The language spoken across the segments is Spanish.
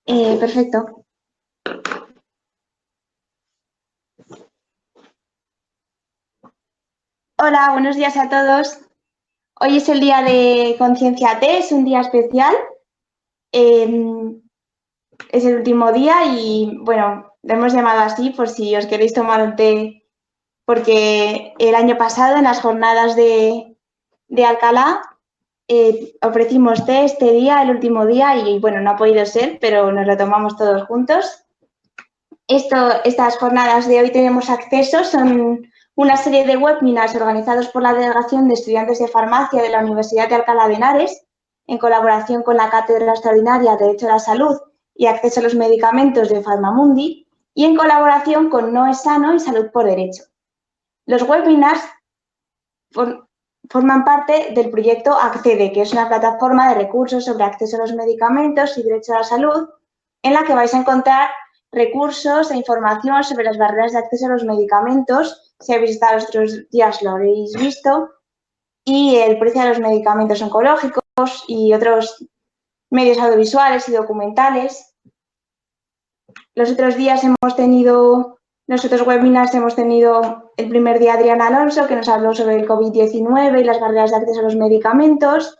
Perfecto. Hola, buenos días a todos. Hoy es el día de Conciencia T, es un día especial. Es el último día y, bueno, lo hemos llamado así por si os queréis tomar un té, porque el año pasado en las jornadas de Alcalá ofrecimos té este día, el último día, y, bueno, no ha podido ser, pero nos lo tomamos todos juntos. Estas jornadas de hoy tenemos acceso, son una serie de webinars organizados por la Delegación de Estudiantes de Farmacia de la Universidad de Alcalá de Henares, en colaboración con la Cátedra Extraordinaria de Derecho a la Salud y Acceso a los Medicamentos de Farmamundi, y en colaboración con No es Sano y Salud por Derecho. Los webinars forman parte del proyecto Accede, que es una plataforma de recursos sobre acceso a los medicamentos y derecho a la salud, en la que vais a encontrar recursos e información sobre las barreras de acceso a los medicamentos. Si habéis estado los otros días lo habréis visto, y el precio de los medicamentos oncológicos y otros medios audiovisuales y documentales. Los otros días nosotros webinars hemos tenido el primer día Adriana Alonso, que nos habló sobre el COVID-19 y las barreras de acceso a los medicamentos.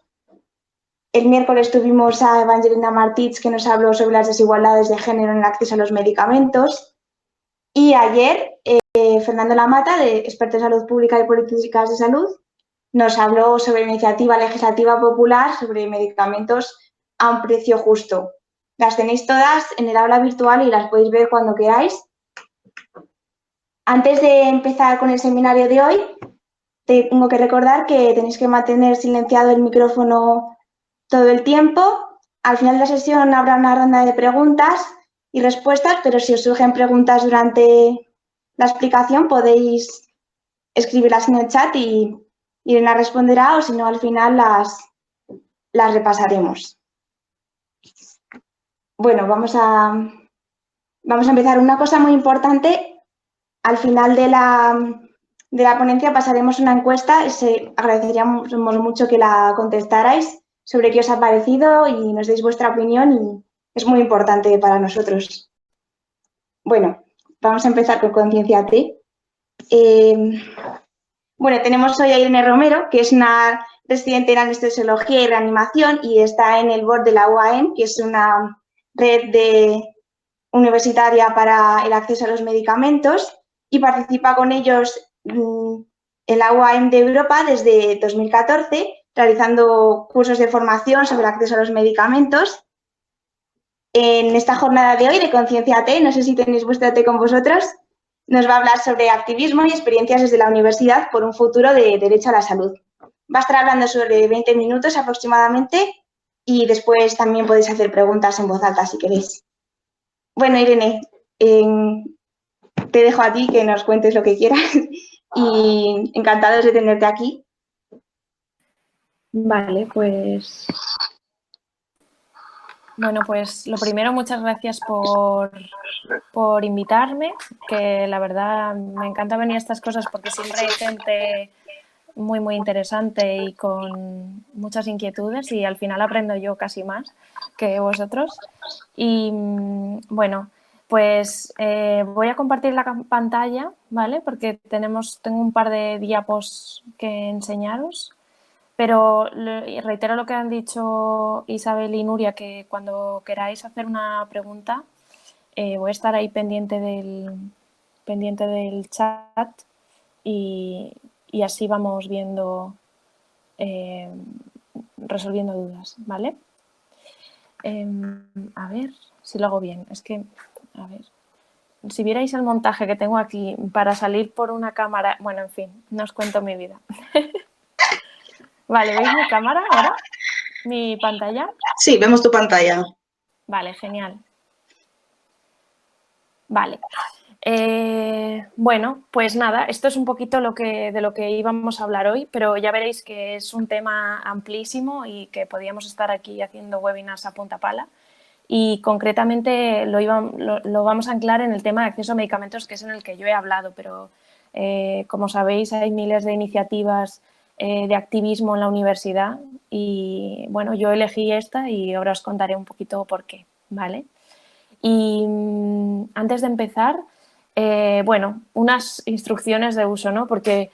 El miércoles tuvimos a Evangelina Martich, que nos habló sobre las desigualdades de género en el acceso a los medicamentos. Y ayer, Fernando Lamata, de experto en salud pública y políticas de salud, nos habló sobre la iniciativa legislativa popular sobre medicamentos a un precio justo. Las tenéis todas en el aula virtual y las podéis ver cuando queráis. Antes de empezar con el seminario de hoy, tengo que recordar que tenéis que mantener silenciado el micrófono todo el tiempo. Al final de la sesión habrá una ronda de preguntas y respuestas, pero si os surgen preguntas durante la explicación podéis escribirlas en el chat y Irene responderá, o si no, al final las repasaremos. Bueno, vamos a empezar. Una cosa muy importante: al final de la ponencia pasaremos una encuesta. Agradeceríamos mucho que la contestarais sobre qué os ha parecido y nos deis vuestra opinión, y es muy importante para nosotros. Bueno, vamos a empezar con Conciencia T. Bueno, tenemos hoy a Irene Romero, que es una residente en anestesiología y reanimación y está en el board de la UAM, que es una red universitaria para el acceso a los medicamentos, y participa con ellos en la UAM de Europa desde 2014, realizando cursos de formación sobre el acceso a los medicamentos. En esta jornada de hoy de Conciencia T, no sé si tenéis vuestra T con vosotros, nos va a hablar sobre activismo y experiencias desde la universidad por un futuro de derecho a la salud. Va a estar hablando sobre 20 minutos aproximadamente y después también podéis hacer preguntas en voz alta si queréis. Bueno, Irene, te dejo a ti que nos cuentes lo que quieras y encantados de tenerte aquí. Vale, pues... Bueno, pues lo primero, muchas gracias por invitarme, que la verdad me encanta venir a estas cosas porque siempre hay gente muy, muy interesante y con muchas inquietudes, y al final aprendo yo casi más que vosotros. Y bueno, pues voy a compartir la pantalla, ¿vale? Porque tengo un par de diapos que enseñaros. Pero reitero lo que han dicho Isabel y Nuria, que cuando queráis hacer una pregunta, voy a estar ahí pendiente del chat y así vamos viendo, resolviendo dudas, ¿vale? A ver si lo hago bien. Es que, a ver, si vierais el montaje que tengo aquí para salir por una cámara, bueno, en fin, no os cuento mi vida. Vale, ¿veis mi cámara ahora? ¿Mi pantalla? Sí, vemos tu pantalla. Vale, genial. Vale. Bueno, pues nada, esto es un poquito de lo que íbamos a hablar hoy, pero ya veréis que es un tema amplísimo y que podíamos estar aquí haciendo webinars a punta pala. Y concretamente lo vamos a anclar en el tema de acceso a medicamentos, que es en el que yo he hablado, pero como sabéis hay miles de iniciativas de activismo en la universidad y bueno, yo elegí esta y ahora os contaré un poquito por qué, ¿vale? Y antes de empezar, bueno, unas instrucciones de uso, ¿no? Porque,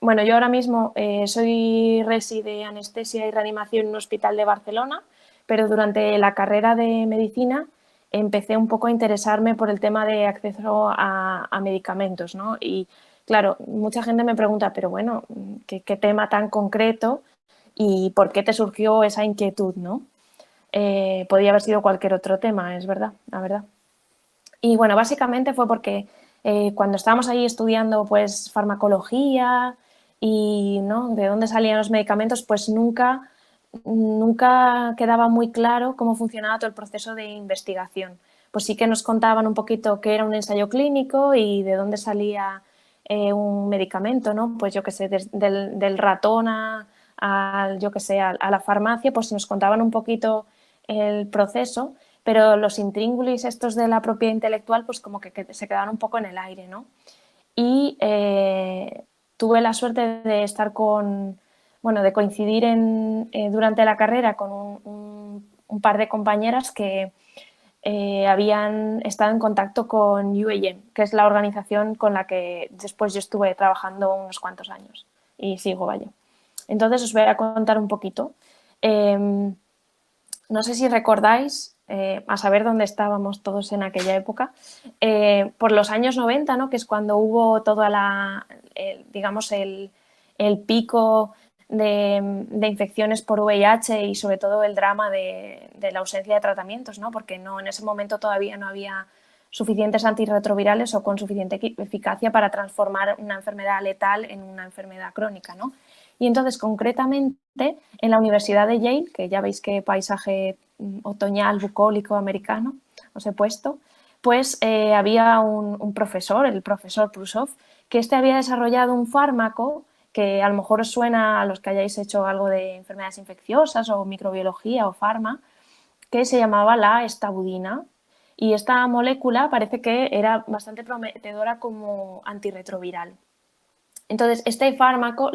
bueno, yo ahora mismo soy resi de anestesia y reanimación en un hospital de Barcelona, pero durante la carrera de medicina empecé un poco a interesarme por el tema de acceso a medicamentos, ¿no? Y claro, mucha gente me pregunta, pero bueno, ¿qué tema tan concreto y por qué te surgió esa inquietud, ¿no? Podía haber sido cualquier otro tema, es verdad, la verdad. Y bueno, básicamente fue porque cuando estábamos ahí estudiando pues farmacología y ¿no? de dónde salían los medicamentos, pues nunca quedaba muy claro cómo funcionaba todo el proceso de investigación. Pues sí que nos contaban un poquito qué era un ensayo clínico y de dónde salía un medicamento, ¿no? Pues yo qué sé, del ratón yo qué sé, a la farmacia, pues nos contaban un poquito el proceso, pero los intríngulis estos de la propiedad intelectual pues como que se quedaron un poco en el aire, ¿no? Y tuve la suerte de estar bueno, de coincidir durante la carrera con un par de compañeras que habían estado en contacto con UAM, que es la organización con la que después yo estuve trabajando unos cuantos años y sigo, vaya. Entonces os voy a contar un poquito. No sé si recordáis, a saber dónde estábamos todos en aquella época, por los años 90, ¿no? Que es cuando hubo toda digamos, el pico de infecciones por VIH y sobre todo el drama de la ausencia de tratamientos, ¿no? Porque en ese momento todavía no había suficientes antirretrovirales o con suficiente eficacia para transformar una enfermedad letal en una enfermedad crónica, ¿no? Y entonces, concretamente, en la Universidad de Yale, que ya veis qué paisaje otoñal bucólico americano os he puesto, pues había un profesor, el profesor Prusov, que había desarrollado un fármaco que a lo mejor os suena a los que hayáis hecho algo de enfermedades infecciosas o microbiología o farma, que se llamaba la estabudina. Y esta molécula parece que era bastante prometedora como antirretroviral. Entonces, este fármaco,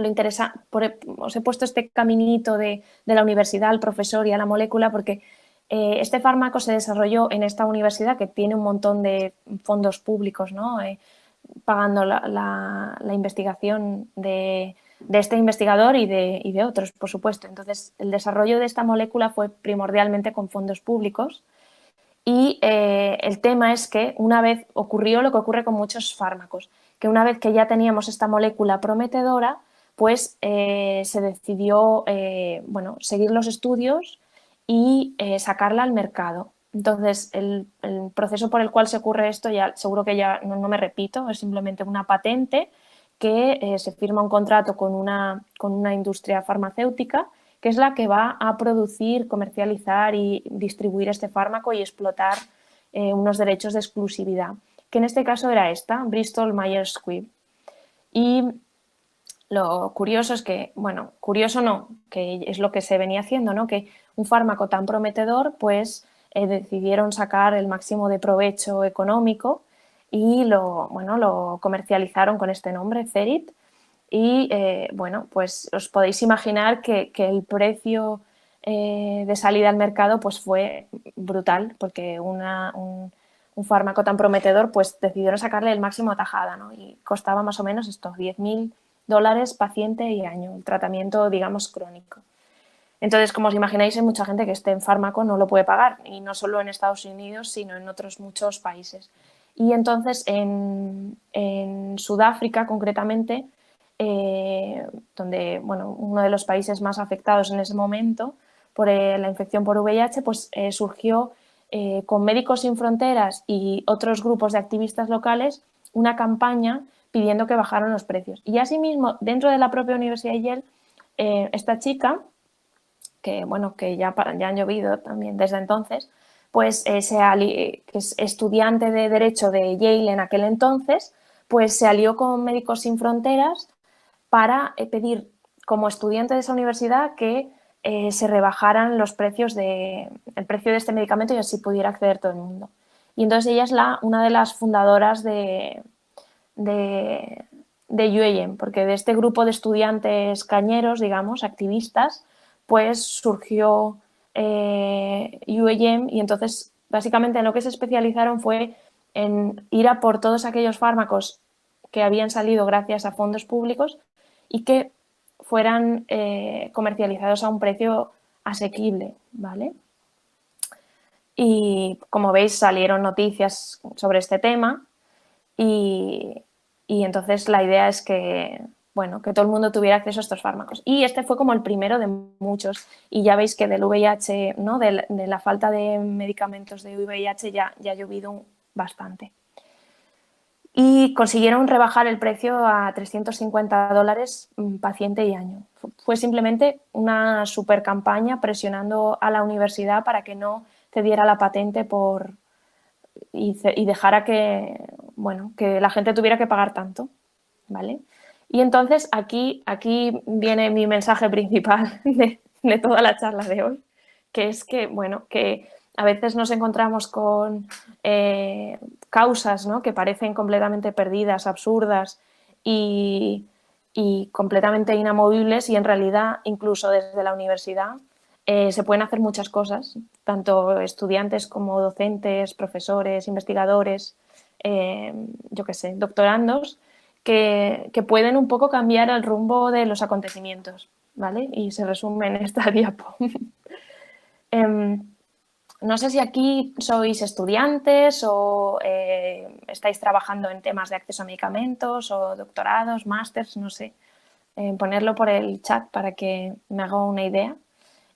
os he puesto este caminito de la universidad al profesor y a la molécula porque este fármaco se desarrolló en esta universidad que tiene un montón de fondos públicos, ¿no? Pagando la investigación de este investigador y de otros, por supuesto. Entonces, el desarrollo de esta molécula fue primordialmente con fondos públicos y el tema es que una vez ocurrió lo que ocurre con muchos fármacos, que una vez que ya teníamos esta molécula prometedora, pues se decidió bueno, seguir los estudios y sacarla al mercado. Entonces, el proceso por el cual se ocurre esto, ya seguro que ya no me repito, es simplemente una patente que se firma un contrato con una industria farmacéutica que es la que va a producir, comercializar y distribuir este fármaco y explotar unos derechos de exclusividad, que en este caso era esta, Bristol Myers Squibb. Y lo curioso es que, bueno, curioso no, que es lo que se venía haciendo, ¿no? Que un fármaco tan prometedor, pues decidieron sacar el máximo de provecho económico y bueno, lo comercializaron con este nombre, Cerit. Y bueno, pues os podéis imaginar que el precio de salida al mercado pues fue brutal, porque un fármaco tan prometedor pues decidieron sacarle el máximo tajada, ¿no? Y costaba más o menos estos $10.000 paciente y año, el tratamiento, digamos, crónico. Entonces, como os imagináis, hay mucha gente que este fármaco no lo puede pagar, y no solo en Estados Unidos, sino en otros muchos países. Y entonces, en Sudáfrica, concretamente, donde, bueno, uno de los países más afectados en ese momento por la infección por VIH, pues surgió con Médicos Sin Fronteras y otros grupos de activistas locales una campaña pidiendo que bajaran los precios. Y asimismo, dentro de la propia Universidad de Yale, esta chica, que bueno, que ya han llovido también desde entonces, pues que es estudiante de Derecho de Yale en aquel entonces, pues se alió con Médicos Sin Fronteras para pedir, como estudiante de esa universidad, que se rebajaran el precio de este medicamento y así pudiera acceder todo el mundo. Y entonces ella es una de las fundadoras de UAM, porque de este grupo de estudiantes cañeros, digamos, activistas, pues surgió UAM, y entonces básicamente en lo que se especializaron fue en ir a por todos aquellos fármacos que habían salido gracias a fondos públicos y que fueran comercializados a un precio asequible, ¿vale? Y como veis salieron noticias sobre este tema y entonces la idea es que, bueno, que todo el mundo tuviera acceso a estos fármacos. Y este fue como el primero de muchos. Y ya veis que del VIH, ¿no? de la falta de medicamentos de VIH ya ha llovido bastante. Y consiguieron rebajar el precio a $350 paciente y año. Fue simplemente una super campaña presionando a la universidad para que no cediera la patente y dejara que, bueno, que la gente tuviera que pagar tanto, ¿vale? Y entonces aquí viene mi mensaje principal de toda la charla de hoy, que es que, bueno, que a veces nos encontramos con causas, ¿no? Que parecen completamente perdidas, absurdas y completamente inamovibles, y en realidad, incluso desde la universidad, se pueden hacer muchas cosas, tanto estudiantes como docentes, profesores, investigadores, yo qué sé, doctorandos, que pueden un poco cambiar el rumbo de los acontecimientos, ¿vale? Y se resume en esta diapo. No sé si aquí sois estudiantes o estáis trabajando en temas de acceso a medicamentos o doctorados, másters, no sé. Ponerlo por el chat para que me haga una idea.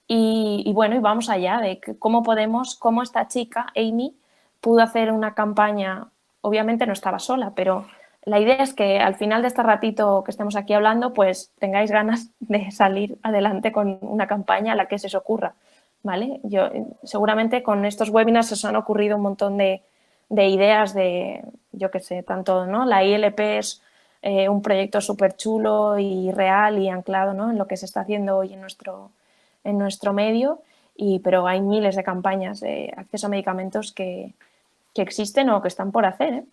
Y bueno, y vamos allá de cómo esta chica, Amy, pudo hacer una campaña. Obviamente no estaba sola, pero la idea es que al final de este ratito que estemos aquí hablando, pues tengáis ganas de salir adelante con una campaña a la que se os ocurra, ¿vale? Seguramente con estos webinars se os han ocurrido un montón de ideas de, yo qué sé, tanto, ¿no? La ILP es un proyecto súper chulo y real y anclado, ¿no? En lo que se está haciendo hoy en nuestro medio, pero hay miles de campañas de acceso a medicamentos que existen o que están por hacer, ¿eh?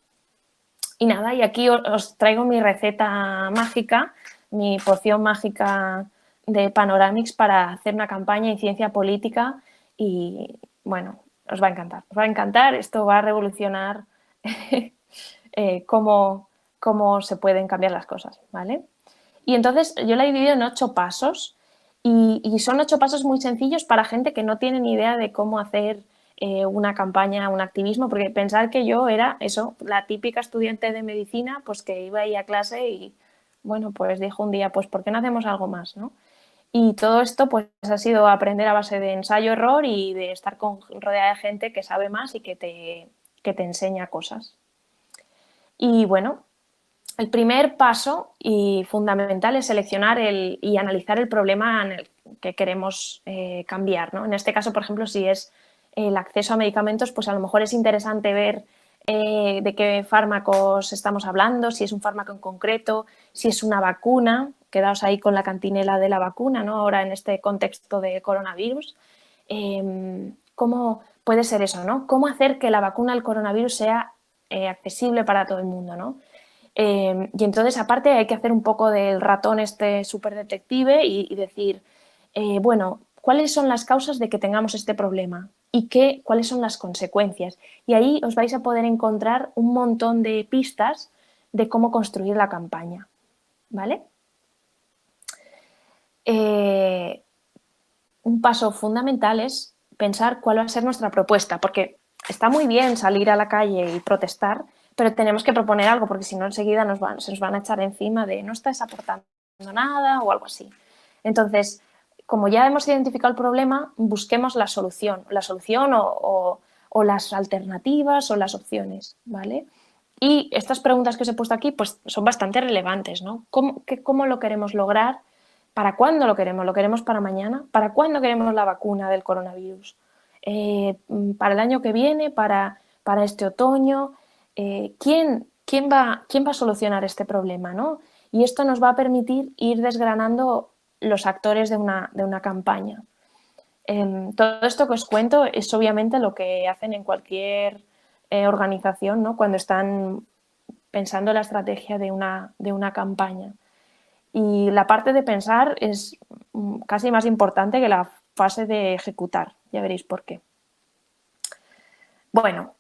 Y nada, y aquí os traigo mi receta mágica, mi poción mágica de Panoramix para hacer una campaña en ciencia política y, bueno, os va a encantar, esto va a revolucionar cómo se pueden cambiar las cosas, ¿vale? Y entonces yo la he dividido en 8 pasos y son 8 pasos muy sencillos para gente que no tiene ni idea de cómo hacer una campaña, un activismo, porque pensar que yo era eso, la típica estudiante de medicina, pues que iba ahí a clase y, bueno, pues dijo un día, pues ¿por qué no hacemos algo más, no? Y todo esto pues ha sido aprender a base de ensayo-error y de estar rodeada de gente que sabe más y que te enseña cosas. Y bueno, el primer paso y fundamental es seleccionar y analizar el problema en el que queremos cambiar, ¿no? En este caso, por ejemplo, si es el acceso a medicamentos, pues a lo mejor es interesante ver de qué fármacos estamos hablando, si es un fármaco en concreto, si es una vacuna, quedaos ahí con la cantinela de la vacuna, ¿no? Ahora en este contexto de coronavirus, ¿cómo puede ser eso, ¿no? ¿Cómo hacer que la vacuna al coronavirus sea accesible para todo el mundo, ¿no? Y entonces, aparte, hay que hacer un poco del ratón este súper detective y decir, bueno, ¿cuáles son las causas de que tengamos este problema? ¿Y cuáles son las consecuencias? Y ahí os vais a poder encontrar un montón de pistas de cómo construir la campaña, ¿vale? Un paso fundamental es pensar cuál va a ser nuestra propuesta, porque está muy bien salir a la calle y protestar, pero tenemos que proponer algo, porque si no enseguida se nos van a echar encima de no estás aportando nada o algo así. Entonces, como ya hemos identificado el problema, busquemos la solución o las alternativas o las opciones, ¿vale? Y estas preguntas que os he puesto aquí pues son bastante relevantes, ¿no? ¿Cómo lo queremos lograr? ¿Para cuándo lo queremos? ¿Lo queremos para mañana? ¿Para cuándo queremos la vacuna del coronavirus? ¿Para el año que viene? ¿Para este otoño? ¿Quién va a solucionar este problema, ¿no? Y esto nos va a permitir ir desgranando los actores de una campaña. Todo esto que os cuento es obviamente lo que hacen en cualquier organización, ¿no? Cuando están pensando la estrategia de una campaña. Y la parte de pensar es casi más importante que la fase de ejecutar. Ya veréis por qué. Bueno,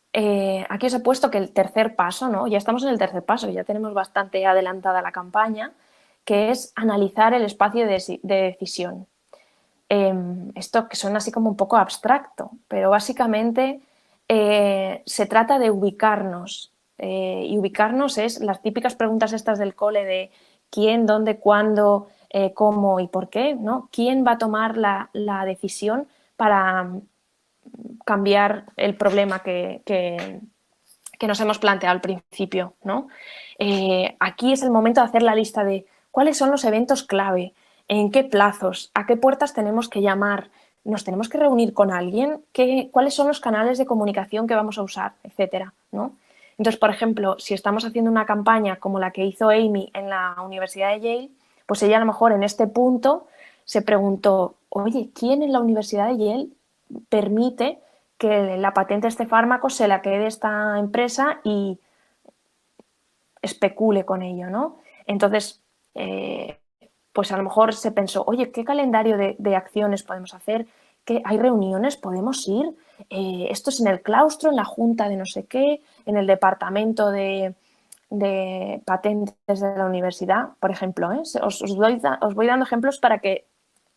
aquí os he puesto que el tercer paso, ¿no? Ya estamos en el tercer paso, ya tenemos bastante adelantada la campaña, que es analizar el espacio de decisión. Esto que suena así como un poco abstracto, pero básicamente se trata de ubicarnos. Y ubicarnos es las típicas preguntas estas del cole de quién, dónde, cuándo, cómo y por qué, ¿no? ¿Quién va a tomar la decisión para cambiar el problema que nos hemos planteado al principio, ¿no? Aquí es el momento de hacer la lista de cuáles son los eventos clave, en qué plazos, a qué puertas tenemos que llamar, nos tenemos que reunir con alguien, cuáles son los canales de comunicación que vamos a usar, etcétera, ¿no? Entonces, por ejemplo, si estamos haciendo una campaña como la que hizo Amy en la Universidad de Yale, pues ella a lo mejor en este punto se preguntó, oye, ¿quién en la Universidad de Yale permite que la patente de este fármaco se la quede esta empresa y especule con ello, ¿no? Entonces, pues a lo mejor se pensó, oye, ¿qué calendario de acciones podemos hacer? ¿Hay reuniones? ¿Podemos ir? Esto es en el claustro, en la junta de no sé qué, en el departamento de patentes de la universidad, por ejemplo. Os voy dando ejemplos para que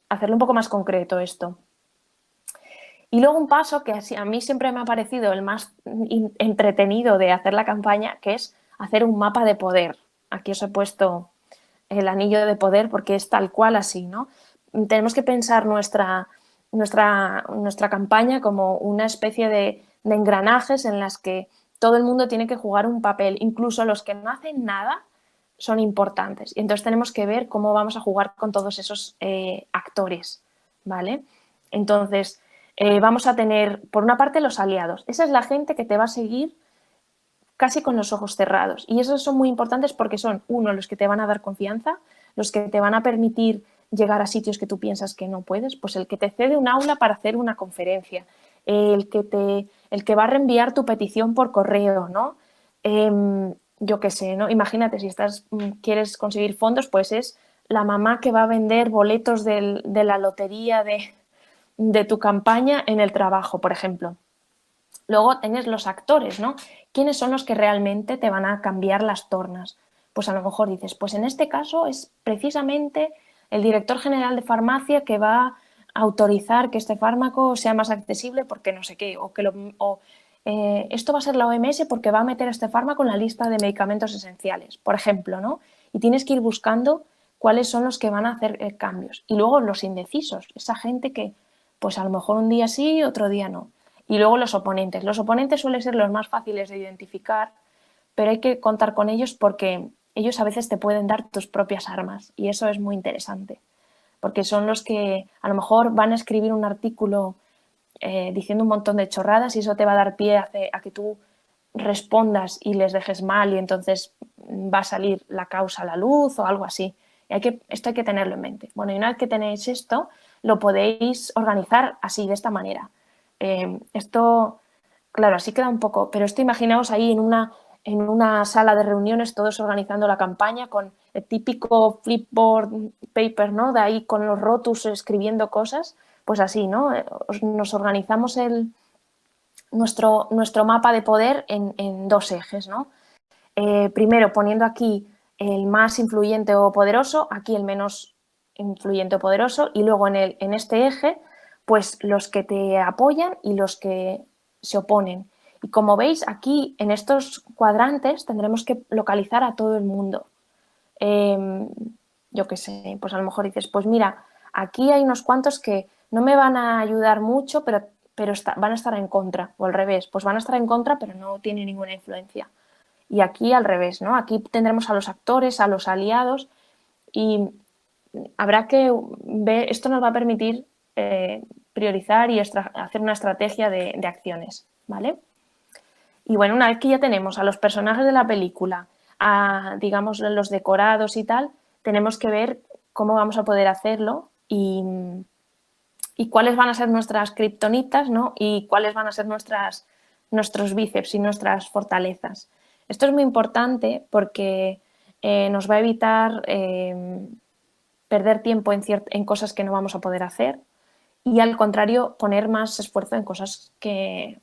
hacerlo un poco más concreto esto. Y luego un paso que a mí siempre me ha parecido el más entretenido de hacer la campaña, que es hacer un mapa de poder. Aquí os he puesto el anillo de poder porque es tal cual así, ¿no? Tenemos que pensar nuestra campaña como una especie de engranajes en las que todo el mundo tiene que jugar un papel, incluso los que no hacen nada son importantes. Y entonces tenemos que ver cómo vamos a jugar con todos esos actores, ¿vale? Entonces, vamos a tener, por una parte, los aliados. Esa es la gente que te va a seguir casi con los ojos cerrados. Y esos son muy importantes porque son, uno, los que te van a dar confianza, los que te van a permitir llegar a sitios que tú piensas que no puedes, pues el que te cede un aula para hacer una conferencia, el que va a reenviar tu petición por correo, ¿no? Yo qué sé, ¿no? Imagínate, si quieres conseguir fondos, pues es la mamá que va a vender boletos de la lotería de tu campaña en el trabajo, por ejemplo. Luego tienes los actores, ¿no? ¿Quiénes son los que realmente te van a cambiar las tornas? Pues a lo mejor dices, pues en este caso es precisamente el director general de farmacia que va a autorizar que este fármaco sea más accesible porque no sé qué, esto va a ser la OMS porque va a meter este fármaco en la lista de medicamentos esenciales, por ejemplo, ¿no? Y tienes que ir buscando cuáles son los que van a hacer cambios. Y luego los indecisos, esa gente que pues a lo mejor un día sí, otro día no. Y luego los oponentes. Los oponentes suelen ser los más fáciles de identificar, pero hay que contar con ellos porque ellos a veces te pueden dar tus propias armas y eso es muy interesante, porque son los que a lo mejor van a escribir un artículo diciendo un montón de chorradas y eso te va a dar pie a que tú respondas y les dejes mal y entonces va a salir la causa a la luz o algo así. Esto hay que tenerlo en mente. Bueno, y una vez que tenéis esto, lo podéis organizar así, de esta manera. Esto, claro, así queda un poco, pero esto imaginaos ahí en una sala de reuniones todos organizando la campaña con el típico flipboard paper, ¿no? De ahí con los rotus escribiendo cosas, pues así, ¿no? Nos organizamos nuestro mapa de poder en dos ejes, ¿no? Primero poniendo aquí el más influyente o poderoso, aquí el menos influyente o poderoso y luego en este eje pues los que te apoyan y los que se oponen. Y como veis aquí en estos cuadrantes tendremos que localizar a todo el mundo. Yo qué sé, pues a lo mejor dices, pues mira, aquí hay unos cuantos que no me van a ayudar mucho, pero van a estar en contra, o al revés, pues van a estar en contra, pero no tienen ninguna influencia. Y aquí al revés, ¿no? Aquí tendremos a los actores, a los aliados y habrá que ver, esto nos va a permitir priorizar y hacer una estrategia de acciones, ¿vale? Y bueno, una vez que ya tenemos a los personajes de la película, a, digamos, los decorados y tal, tenemos que ver cómo vamos a poder hacerlo y cuáles van a ser nuestras kriptonitas, ¿no? Y cuáles van a ser nuestros bíceps y nuestras fortalezas. Esto es muy importante porque nos va a evitar perder tiempo en cosas que no vamos a poder hacer y al contrario poner más esfuerzo en cosas que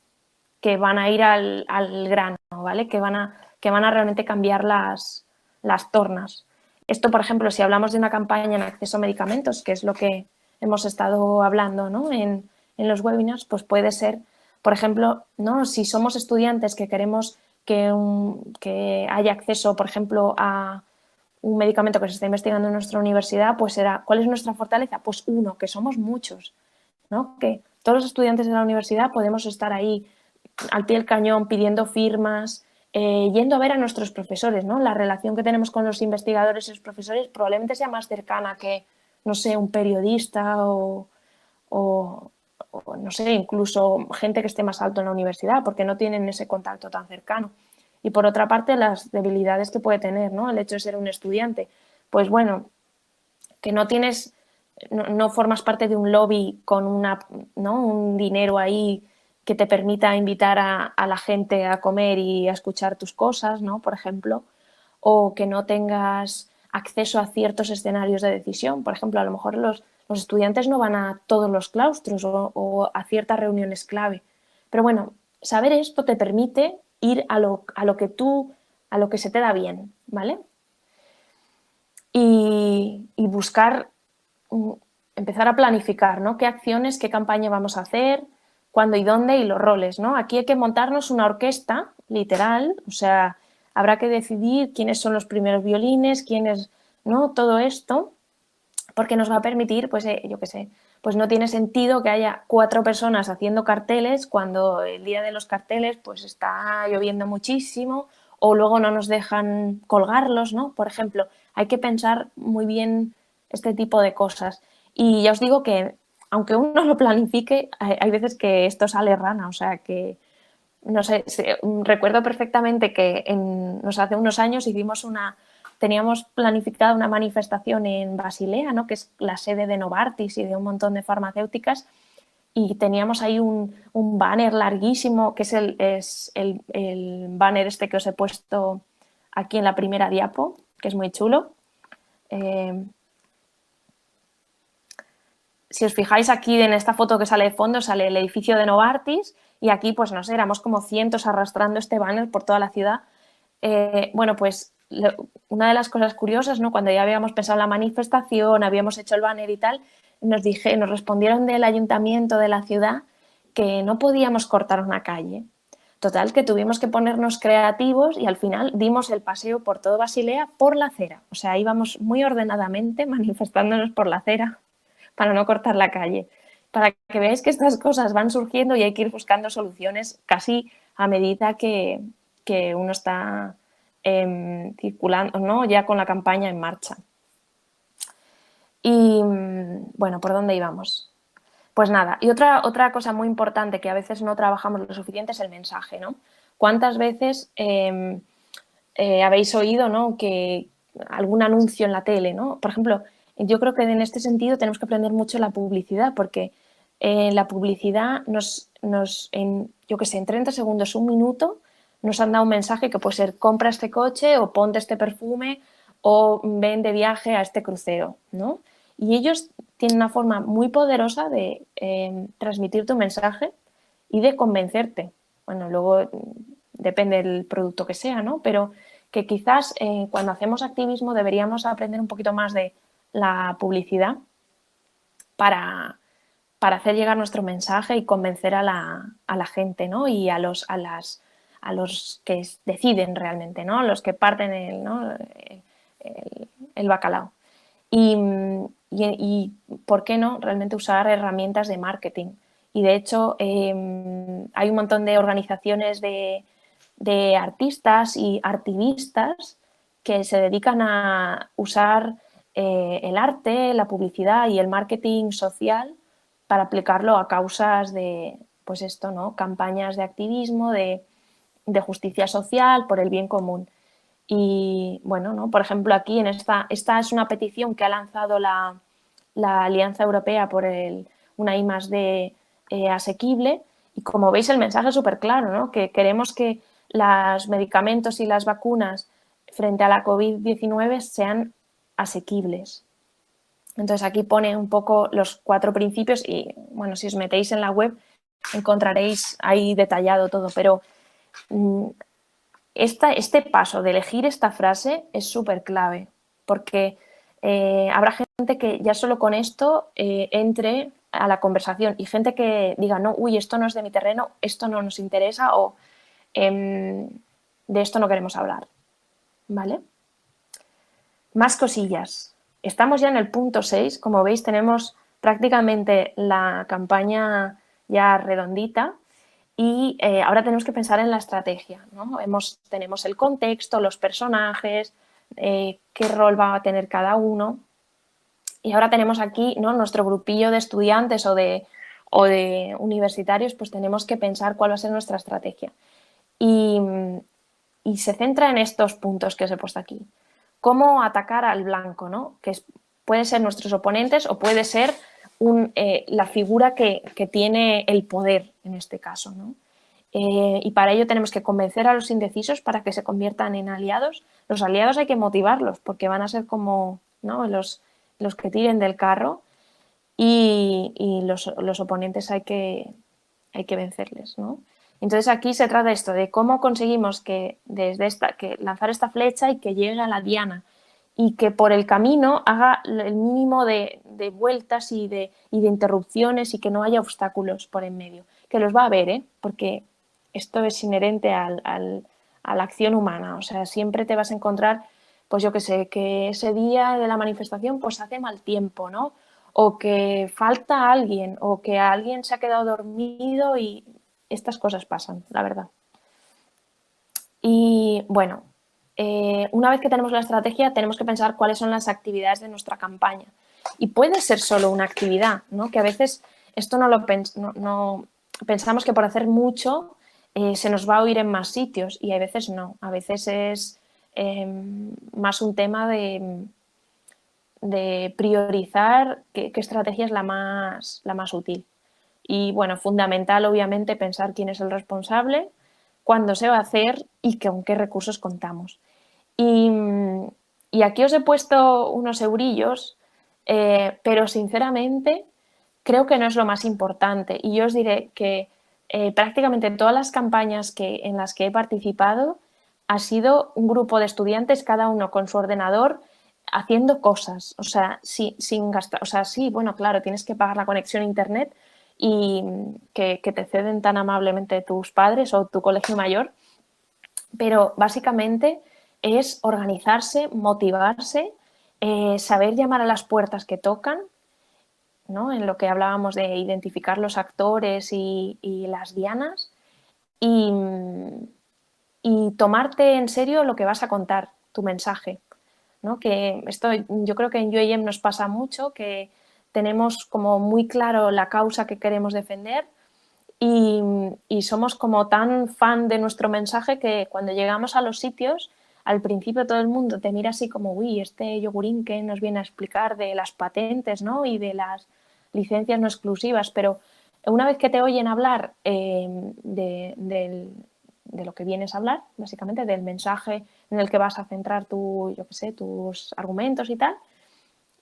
van a ir al grano, ¿vale? Que van a realmente cambiar las tornas. Esto, por ejemplo, si hablamos de una campaña en acceso a medicamentos, que es lo que hemos estado hablando, ¿no? en los webinars, pues puede ser, por ejemplo, ¿no? Si somos estudiantes que queremos que haya acceso, por ejemplo, a un medicamento que se está investigando en nuestra universidad, pues será, ¿cuál es nuestra fortaleza? Pues uno, que somos muchos, ¿no? Que todos los estudiantes de la universidad podemos estar ahí al pie del cañón pidiendo firmas, yendo a ver a nuestros profesores, ¿no? La relación que tenemos con los investigadores y los profesores probablemente sea más cercana que, no sé, un periodista o no sé, incluso gente que esté más alto en la universidad, porque no tienen ese contacto tan cercano. Y por otra parte, las debilidades que puede tener, ¿no? El hecho de ser un estudiante. Pues bueno, que no tienes, no formas parte de un lobby con un dinero ahí que te permita invitar a la gente a comer y a escuchar tus cosas, ¿no? Por ejemplo, o que no tengas acceso a ciertos escenarios de decisión. Por ejemplo, a lo mejor los estudiantes no van a todos los claustros o a ciertas reuniones clave. Pero bueno, saber esto te permite ir a lo que se te da bien, ¿vale? Y buscar, empezar a planificar, ¿no? Qué acciones, qué campaña vamos a hacer, cuándo y dónde y los roles, ¿no? Aquí hay que montarnos una orquesta, literal, o sea, habrá que decidir quiénes son los primeros violines, quiénes, ¿no? Todo esto, porque nos va a permitir, pues, yo qué sé, pues no tiene sentido que haya 4 personas haciendo carteles cuando el día de los carteles pues está lloviendo muchísimo o luego no nos dejan colgarlos, ¿no? Por ejemplo, hay que pensar muy bien este tipo de cosas. Y ya os digo que, aunque uno lo planifique, hay veces que esto sale rana, o sea que, no sé, recuerdo perfectamente que hace unos años teníamos planificada una manifestación en Basilea, ¿no? Que es la sede de Novartis y de un montón de farmacéuticas, y teníamos ahí un banner larguísimo, que es el banner este que os he puesto aquí en la primera diapo, que es muy chulo. Si os fijáis aquí en esta foto que sale de fondo, sale el edificio de Novartis y aquí, pues no sé, éramos como cientos arrastrando este banner por toda la ciudad. Bueno, pues una de las cosas curiosas, ¿no? Cuando ya habíamos pensado la manifestación, habíamos hecho el banner y tal, nos respondieron del ayuntamiento de la ciudad que no podíamos cortar una calle. Total, que tuvimos que ponernos creativos y al final dimos el paseo por todo Basilea por la acera. O sea, íbamos muy ordenadamente manifestándonos por la acera para no cortar la calle. Para que veáis que estas cosas van surgiendo y hay que ir buscando soluciones casi a medida que uno está circulando, ¿no? Ya con la campaña en marcha. Y bueno, ¿por dónde íbamos? Pues nada, y otra cosa muy importante que a veces no trabajamos lo suficiente es el mensaje, ¿no? ¿Cuántas veces habéis oído, ¿no? Que algún anuncio en la tele, ¿no? Por ejemplo, yo creo que en este sentido tenemos que aprender mucho la publicidad, porque la publicidad yo qué sé, en 30 segundos, un minuto, nos han dado un mensaje que puede ser compra este coche o ponte este perfume o ven de viaje a este crucero, ¿no? Y ellos tienen una forma muy poderosa de transmitir tu mensaje y de convencerte. Bueno, luego depende del producto que sea, ¿no? Pero que quizás cuando hacemos activismo deberíamos aprender un poquito más de la publicidad para hacer llegar nuestro mensaje y convencer a la gente, ¿no? Y a los que deciden realmente, ¿no? Los que parten el bacalao. Y ¿por qué no realmente usar herramientas de marketing? Y de hecho hay un montón de organizaciones de artistas y activistas que se dedican a usar el arte, la publicidad y el marketing social para aplicarlo a causas de, pues esto, ¿no? Campañas de activismo, de justicia social, por el bien común. Y bueno, ¿no? Por ejemplo, aquí en esta es una petición que ha lanzado la Alianza Europea por una I+D asequible, y como veis el mensaje es súper claro, ¿no? Que queremos que los medicamentos y las vacunas frente a la COVID-19 sean asequibles. Entonces aquí pone un poco los 4 principios y, bueno, si os metéis en la web encontraréis ahí detallado todo, pero este paso de elegir esta frase es súper clave, porque habrá gente que ya solo con esto entre a la conversación y gente que diga, no, uy, esto no es de mi terreno, esto no nos interesa o de esto no queremos hablar, ¿vale? Más cosillas. Estamos ya en el punto 6, como veis tenemos prácticamente la campaña ya redondita y ahora tenemos que pensar en la estrategia, ¿no? Tenemos el contexto, los personajes, qué rol va a tener cada uno y ahora tenemos aquí, ¿no?, nuestro grupillo de estudiantes o de universitarios, pues tenemos que pensar cuál va a ser nuestra estrategia. Y se centra en estos puntos que os he puesto aquí. Cómo atacar al blanco, ¿no? Que puede ser nuestros oponentes o puede ser la figura que tiene el poder en este caso, ¿no? Y para ello tenemos que convencer a los indecisos para que se conviertan en aliados. Los aliados hay que motivarlos porque van a ser como, ¿no?, los que tiren del carro y los oponentes hay que vencerles, ¿no? Entonces aquí se trata esto de cómo conseguimos que lanzar esta flecha y que llegue a la diana y que por el camino haga el mínimo de vueltas y de interrupciones y que no haya obstáculos por en medio. Que los va a haber, porque esto es inherente a la acción humana. O sea, siempre te vas a encontrar, pues yo qué sé, que ese día de la manifestación pues hace mal tiempo, ¿no? O que falta alguien, o que alguien se ha quedado dormido y estas cosas pasan, la verdad. Y bueno, una vez que tenemos la estrategia, tenemos que pensar cuáles son las actividades de nuestra campaña. Y puede ser solo una actividad, ¿no? Que a veces esto no pensamos que por hacer mucho se nos va a oír en más sitios y a veces no. A veces es más un tema de priorizar qué estrategia es la más útil. Y bueno, fundamental obviamente pensar quién es el responsable, cuándo se va a hacer y con qué recursos contamos. Y aquí os he puesto unos eurillos, pero sinceramente creo que no es lo más importante. Y yo os diré que prácticamente todas las campañas en las que he participado ha sido un grupo de estudiantes, cada uno con su ordenador, haciendo cosas, o sea, sin gastar, o sea, sí, bueno, claro, tienes que pagar la conexión a internet y que te ceden tan amablemente tus padres o tu colegio mayor, pero básicamente es organizarse, motivarse, saber llamar a las puertas que tocan, ¿no?, en lo que hablábamos de identificar los actores y las dianas y tomarte en serio lo que vas a contar, tu mensaje, ¿no? Que esto yo creo que en UAM nos pasa mucho, que tenemos como muy claro la causa que queremos defender y somos como tan fan de nuestro mensaje que cuando llegamos a los sitios, al principio todo el mundo te mira así como, uy, este yogurín que nos viene a explicar de las patentes, ¿no?, y de las licencias no exclusivas, pero una vez que te oyen hablar de lo que vienes a hablar, básicamente del mensaje en el que vas a centrar tus argumentos y tal,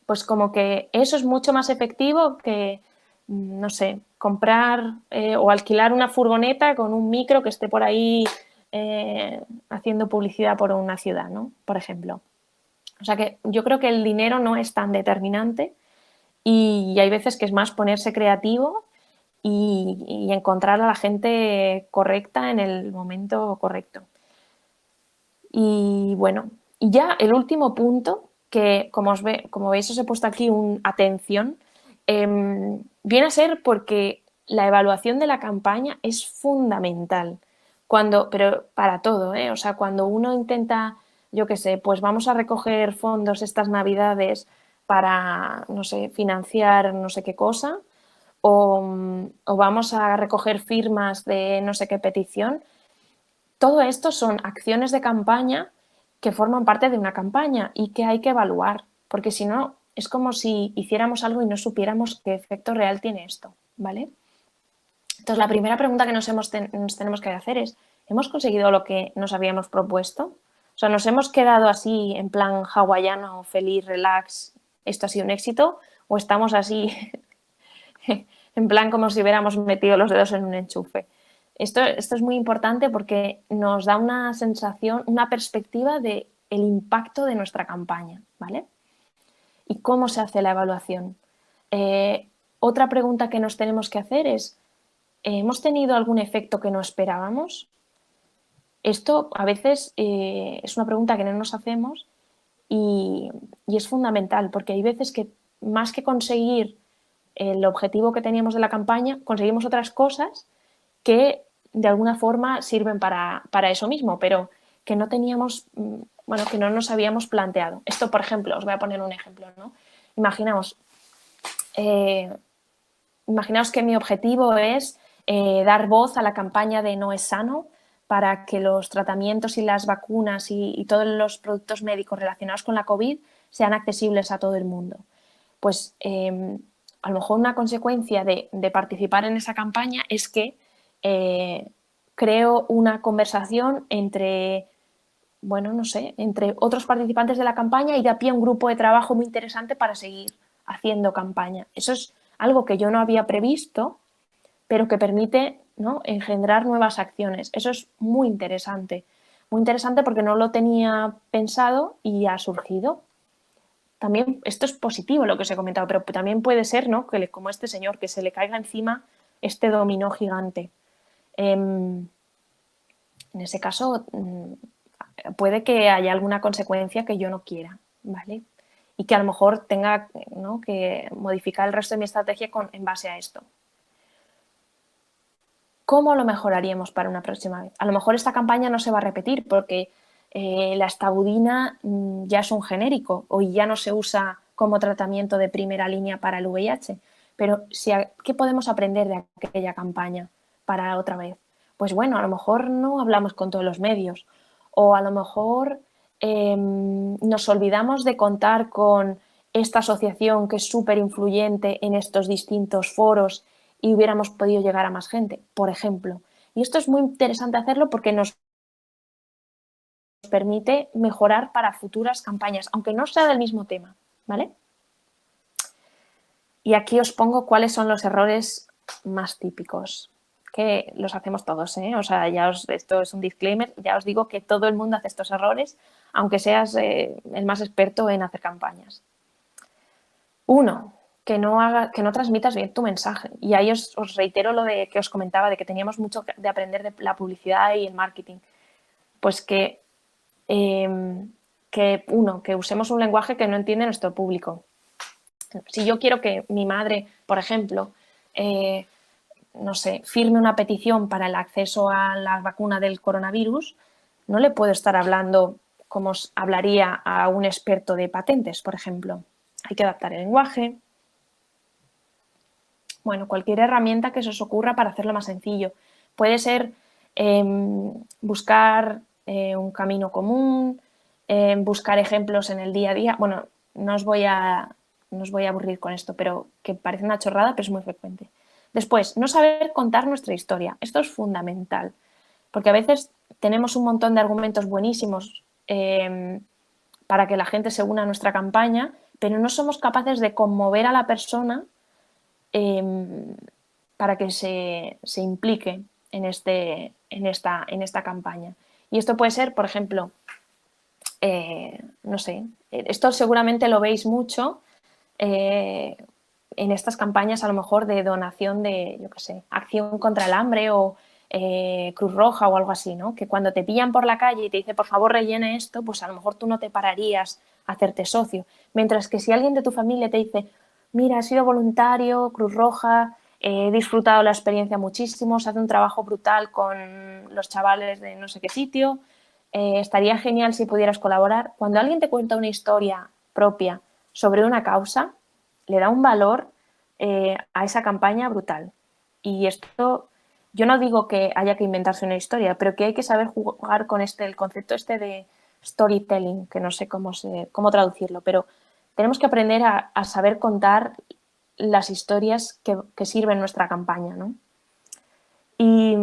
pues como que eso es mucho más efectivo que, no sé, comprar o alquilar una furgoneta con un micro que esté por ahí haciendo publicidad por una ciudad, ¿no?, por ejemplo. O sea que yo creo que el dinero no es tan determinante y hay veces que es más ponerse creativo y encontrar a la gente correcta en el momento correcto. Y bueno, y ya el último punto, que como veis os he puesto aquí un atención, viene a ser porque la evaluación de la campaña es fundamental, pero para todo, o sea, cuando uno intenta, yo qué sé, pues vamos a recoger fondos estas navidades para, no sé, financiar no sé qué cosa, o vamos a recoger firmas de no sé qué petición. Todo esto son acciones de campaña que forman parte de una campaña y que hay que evaluar, porque si no es como si hiciéramos algo y no supiéramos qué efecto real tiene esto, ¿vale? Entonces, la primera pregunta que nos tenemos que hacer es, ¿hemos conseguido lo que nos habíamos propuesto? O sea, ¿nos hemos quedado así en plan hawaiano, feliz, relax esto ha sido un éxito o estamos así en plan como si hubiéramos metido los dedos en un enchufe. Esto es muy importante porque nos da una sensación, una perspectiva del impacto de nuestra campaña, ¿vale? ¿Y cómo se hace la evaluación? Otra pregunta que nos tenemos que hacer es, ¿hemos tenido algún efecto que no esperábamos? Esto a veces es una pregunta que no nos hacemos y es fundamental porque hay veces que más que conseguir el objetivo que teníamos de la campaña, conseguimos otras cosas que de alguna forma sirven para eso mismo, pero que no teníamos, bueno, que no nos habíamos planteado. Esto, por ejemplo, os voy a poner un ejemplo, ¿no? Imaginaos que mi objetivo es dar voz a la campaña de No es sano para que los tratamientos y las vacunas y todos los productos médicos relacionados con la COVID sean accesibles a todo el mundo. Pues a lo mejor una consecuencia de participar en esa campaña es que creo una conversación entre, bueno, no sé, entre otros participantes de la campaña y da pie a un grupo de trabajo muy interesante para seguir haciendo campaña. Eso es algo que yo no había previsto, pero que permite, ¿no?, engendrar nuevas acciones. Eso es muy interesante porque no lo tenía pensado y ha surgido. También esto es positivo lo que os he comentado, pero también puede ser, ¿no?, que como este señor, que se le caiga encima este dominó gigante. En ese caso, puede que haya alguna consecuencia que yo no quiera, ¿vale? Y que a lo mejor tenga, ¿no?, que modificar el resto de mi estrategia en base a esto. ¿Cómo lo mejoraríamos para una próxima vez? A lo mejor esta campaña no se va a repetir porque la estabudina ya es un genérico o ya no se usa como tratamiento de primera línea para el VIH. Pero ¿qué podemos aprender de aquella campaña para otra vez? Pues bueno, a lo mejor no hablamos con todos los medios o a lo mejor nos olvidamos de contar con esta asociación que es súper influyente en estos distintos foros y hubiéramos podido llegar a más gente, por ejemplo. Y esto es muy interesante hacerlo porque nos permite mejorar para futuras campañas, aunque no sea del mismo tema, ¿vale? Y aquí os pongo cuáles son los errores más típicos, que los hacemos todos, ¿eh? O sea, esto es un disclaimer, ya os digo que todo el mundo hace estos errores, aunque seas el más experto en hacer campañas. 1, que no transmitas bien tu mensaje. Y ahí os reitero lo que os comentaba, de que teníamos mucho de aprender de la publicidad y el marketing. Pues que usemos un lenguaje que no entiende nuestro público. Si yo quiero que mi madre, por ejemplo, no sé, firme una petición para el acceso a la vacuna del coronavirus, no le puedo estar hablando como hablaría a un experto de patentes, por ejemplo. Hay que adaptar el lenguaje. Bueno, cualquier herramienta que se os ocurra para hacerlo más sencillo. Puede ser buscar un camino común, buscar ejemplos en el día a día. Bueno, no os voy a aburrir con esto, pero que parece una chorrada, pero es muy frecuente. Después, no saber contar nuestra historia. Esto es fundamental, porque a veces tenemos un montón de argumentos buenísimos para que la gente se una a nuestra campaña, pero no somos capaces de conmover a la persona para que se implique en esta campaña. Y esto puede ser, por ejemplo, no sé, esto seguramente lo veis mucho en estas campañas a lo mejor de donación de, yo qué sé, Acción contra el Hambre o Cruz Roja o algo así, ¿no? Que cuando te pillan por la calle y te dice, por favor, rellene esto, pues a lo mejor tú no te pararías a hacerte socio. Mientras que si alguien de tu familia te dice, mira, he sido voluntario, Cruz Roja, he disfrutado la experiencia muchísimo, se hace un trabajo brutal con los chavales de no sé qué sitio, estaría genial si pudieras colaborar. Cuando alguien te cuenta una historia propia sobre una causa, le da un valor a esa campaña brutal. Y esto, yo no digo que haya que inventarse una historia, pero que hay que saber jugar con el concepto de storytelling, que no sé cómo traducirlo, pero tenemos que aprender a saber contar las historias que sirven nuestra campaña, ¿no? Y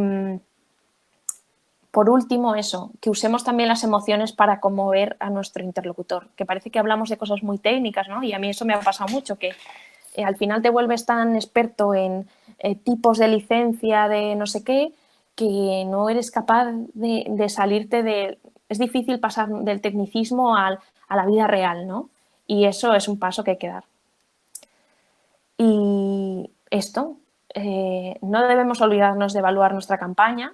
por último, eso, que usemos también las emociones para conmover a nuestro interlocutor, que parece que hablamos de cosas muy técnicas, ¿no? Y a mí eso me ha pasado mucho, que al final te vuelves tan experto en tipos de licencia de no sé qué, que no eres capaz de salirte de... Es difícil pasar del tecnicismo a la vida real, ¿no? Y eso es un paso que hay que dar. Y esto, no debemos olvidarnos de evaluar nuestra campaña.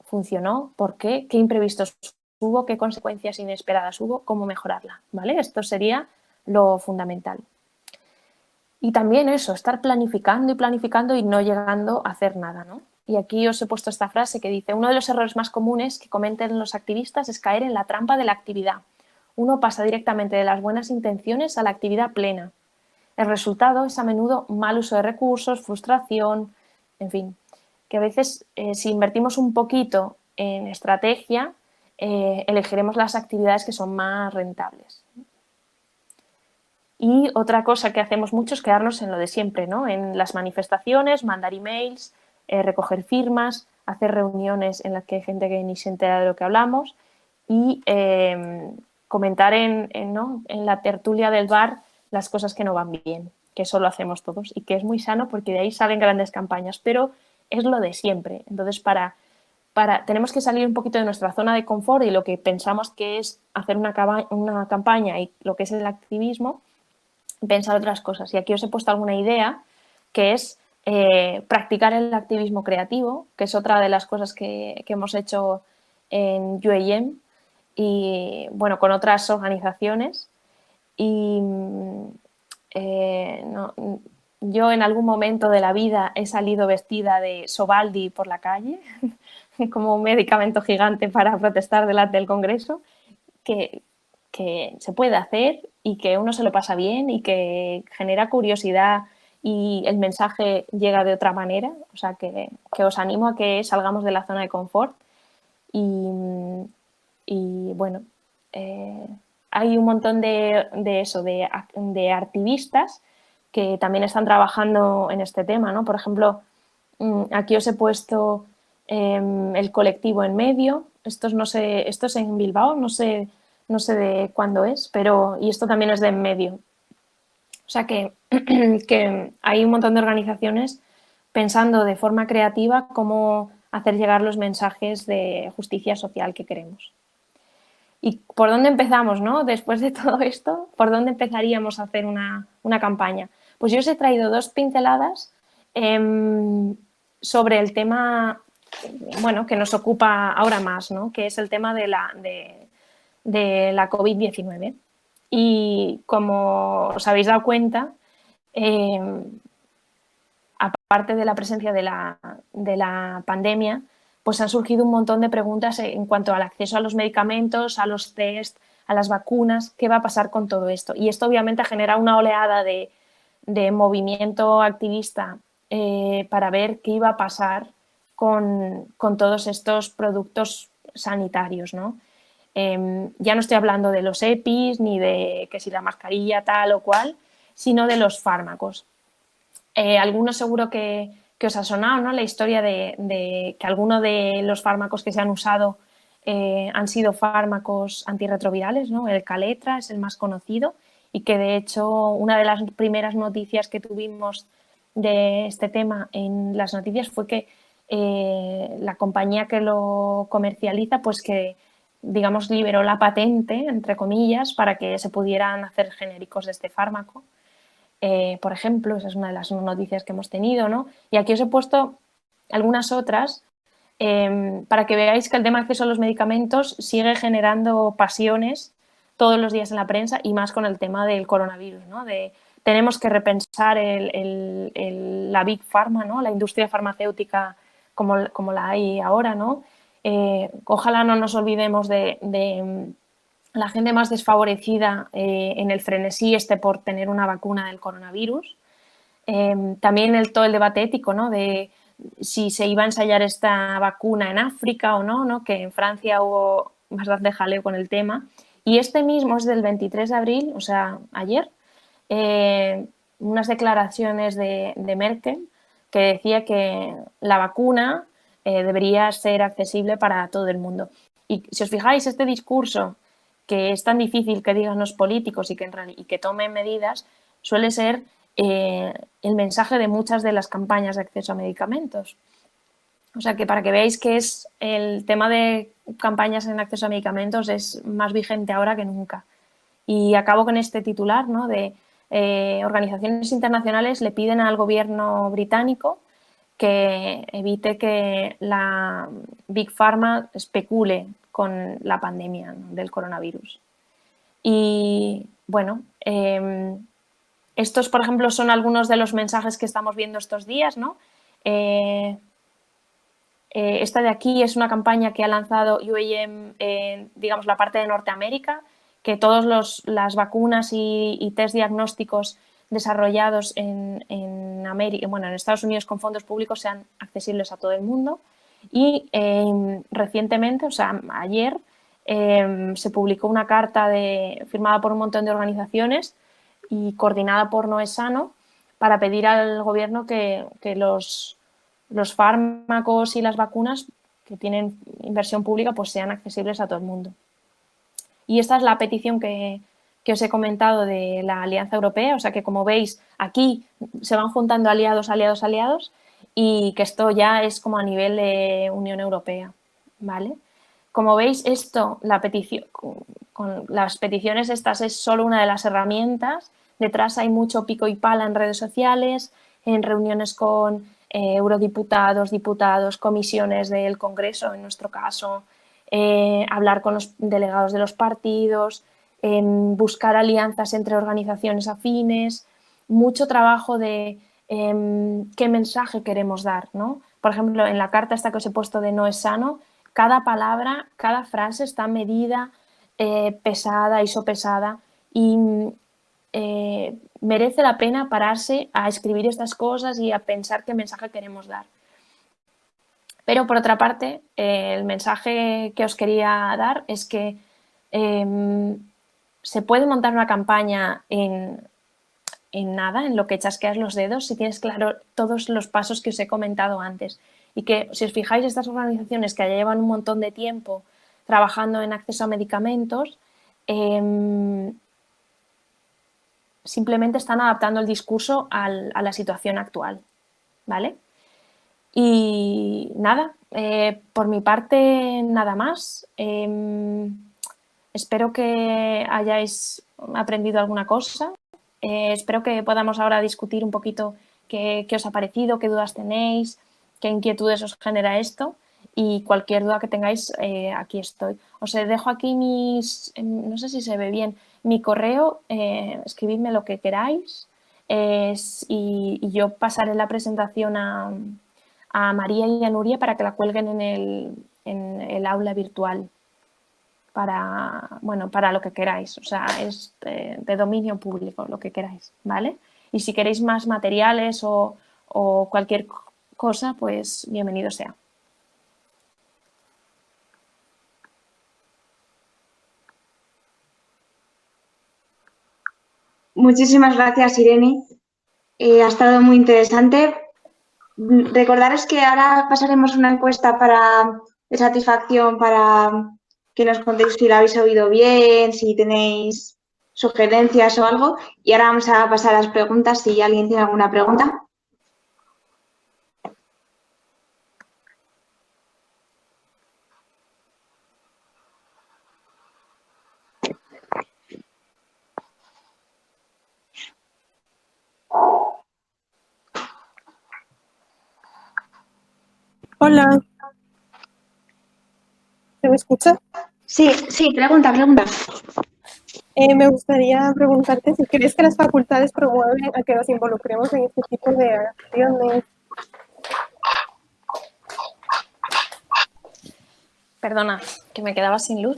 ¿Funcionó? ¿Por qué? ¿Qué imprevistos hubo? ¿Qué consecuencias inesperadas hubo? ¿Cómo mejorarla? ¿Vale? Esto sería lo fundamental. Y también eso, estar planificando y no llegando a hacer nada, ¿no? Y aquí os he puesto esta frase que dice: uno de los errores más comunes que cometen los activistas es caer en la trampa de la actividad. Uno pasa directamente de las buenas intenciones a la actividad plena. El resultado es a menudo mal uso de recursos, frustración, en fin, que a veces si invertimos un poquito en estrategia, elegiremos las actividades que son más rentables. Y otra cosa que hacemos mucho es quedarnos en lo de siempre, ¿no? En las manifestaciones, mandar emails, recoger firmas, hacer reuniones en las que hay gente que ni se entera de lo que hablamos y comentar ¿no? en la tertulia del bar las cosas que no van bien, que eso lo hacemos todos y que es muy sano porque de ahí salen grandes campañas, pero es lo de siempre. Entonces, tenemos que salir un poquito de nuestra zona de confort y lo que pensamos que es hacer una campaña y lo que es el activismo, pensar otras cosas. Y aquí os he puesto alguna idea, que es practicar el activismo creativo, que es otra de las cosas que hemos hecho en UAM y, bueno, con otras organizaciones. Y yo en algún momento de la vida he salido vestida de Sovaldi por la calle, como un medicamento gigante para protestar delante del Congreso, que se puede hacer y que uno se lo pasa bien y que genera curiosidad y el mensaje llega de otra manera. O sea, que os animo a que salgamos de la zona de confort y bueno, hay un montón de activistas que también están trabajando en este tema, ¿no? Por ejemplo, aquí os he puesto el colectivo En Medio. Esto es en Bilbao, no sé de cuándo es, y esto también es de En Medio. O sea que hay un montón de organizaciones pensando de forma creativa cómo hacer llegar los mensajes de justicia social que queremos. ¿Y por dónde empezamos, no? Después de todo esto, ¿por dónde empezaríamos a hacer una campaña? Pues yo os he traído 2 pinceladas sobre el tema, bueno, que nos ocupa ahora más, ¿no? Que es el tema de la COVID-19. Y como os habéis dado cuenta, aparte de la presencia de la pandemia, pues han surgido un montón de preguntas en cuanto al acceso a los medicamentos, a los test, a las vacunas, qué va a pasar con todo esto. Y esto obviamente genera una oleada de movimiento activista para ver qué iba a pasar con todos estos productos sanitarios, ¿no? Ya no estoy hablando de los EPIs ni de que si la mascarilla tal o cual, sino de los fármacos. Algunos seguro que os ha sonado, ¿no? La historia de que algunos de los fármacos que se han usado han sido fármacos antirretrovirales, ¿no? El Kaletra es el más conocido y que de hecho una de las primeras noticias que tuvimos de este tema en las noticias fue que la compañía que lo comercializa, pues que digamos liberó la patente, entre comillas, para que se pudieran hacer genéricos de este fármaco. Por ejemplo, esa es una de las noticias que hemos tenido, ¿no? Y aquí os he puesto algunas otras para que veáis que el tema de acceso a los medicamentos sigue generando pasiones todos los días en la prensa y más con el tema del coronavirus, ¿no? Tenemos que repensar la Big Pharma, ¿no? La industria farmacéutica como la hay ahora, ¿no? Ojalá no nos olvidemos de la gente más desfavorecida en el frenesí por tener una vacuna del coronavirus. También todo el debate ético, ¿no? De si se iba a ensayar esta vacuna en África o no, que en Francia hubo bastante jaleo con el tema. Y este mismo es del 23 de abril, o sea, ayer, unas declaraciones de Merkel que decía que la vacuna debería ser accesible para todo el mundo. Y si os fijáis, este discurso que es tan difícil que digan los políticos y que tomen medidas, suele ser el mensaje de muchas de las campañas de acceso a medicamentos. O sea que para que veáis que es el tema de campañas en acceso a medicamentos es más vigente ahora que nunca. Y acabo con este titular, ¿no? De organizaciones internacionales le piden al gobierno británico que evite que la Big Pharma especule con la pandemia, ¿no?, del coronavirus. Y bueno, estos, por ejemplo, son algunos de los mensajes que estamos viendo estos días, ¿no? Esta de aquí es una campaña que ha lanzado UAM en, digamos, la parte de Norteamérica, que todas las vacunas y test diagnósticos desarrollados en América, bueno, en Estados Unidos con fondos públicos sean accesibles a todo el mundo. Y recientemente, o sea, ayer, se publicó una carta firmada por un montón de organizaciones y coordinada por No es Sano para pedir al gobierno que los fármacos y las vacunas que tienen inversión pública pues sean accesibles a todo el mundo. Y esta es la petición que os he comentado de la Alianza Europea, o sea que como veis aquí se van juntando aliados, y que esto ya es como a nivel de Unión Europea, ¿vale? Como veis, esto, con las peticiones estas es solo una de las herramientas. Detrás hay mucho pico y pala en redes sociales, en reuniones con eurodiputados, diputados, comisiones del Congreso, en nuestro caso, hablar con los delegados de los partidos, buscar alianzas entre organizaciones afines, mucho trabajo de qué mensaje queremos dar, ¿no? Por ejemplo, en la carta esta que os he puesto de No es Sano, cada palabra, cada frase está medida, pesada y sopesada y merece la pena pararse a escribir estas cosas y a pensar qué mensaje queremos dar. Pero, por otra parte, el mensaje que os quería dar es que se puede montar una campaña en nada, en lo que chasqueas los dedos, si tienes claro todos los pasos que os he comentado antes. Y que, si os fijáis, estas organizaciones que ya llevan un montón de tiempo trabajando en acceso a medicamentos, simplemente están adaptando el discurso a la situación actual, ¿vale? Y nada, por mi parte nada más. Espero que hayáis aprendido alguna cosa. Espero que podamos ahora discutir un poquito qué os ha parecido, qué dudas tenéis, qué inquietudes os genera esto, y cualquier duda que tengáis, aquí estoy. Os dejo aquí no sé si se ve bien, mi correo, escribidme lo que queráis y yo pasaré la presentación a María y a Nuria para que la cuelguen en el aula virtual para lo que queráis. O sea, es de dominio público, lo que queráis, ¿vale? Y si queréis más materiales o cualquier cosa, pues bienvenido sea. Muchísimas gracias, Irene. Ha estado muy interesante. Recordaros que ahora pasaremos una encuesta de satisfacción para que nos contéis si lo habéis oído bien, si tenéis sugerencias o algo. Y ahora vamos a pasar a las preguntas, si alguien tiene alguna pregunta. Hola. ¿Se me escucha? Sí, pregunta. Me gustaría preguntarte si crees que las facultades promueven a que nos involucremos en este tipo de acciones. Perdona, que me quedaba sin luz.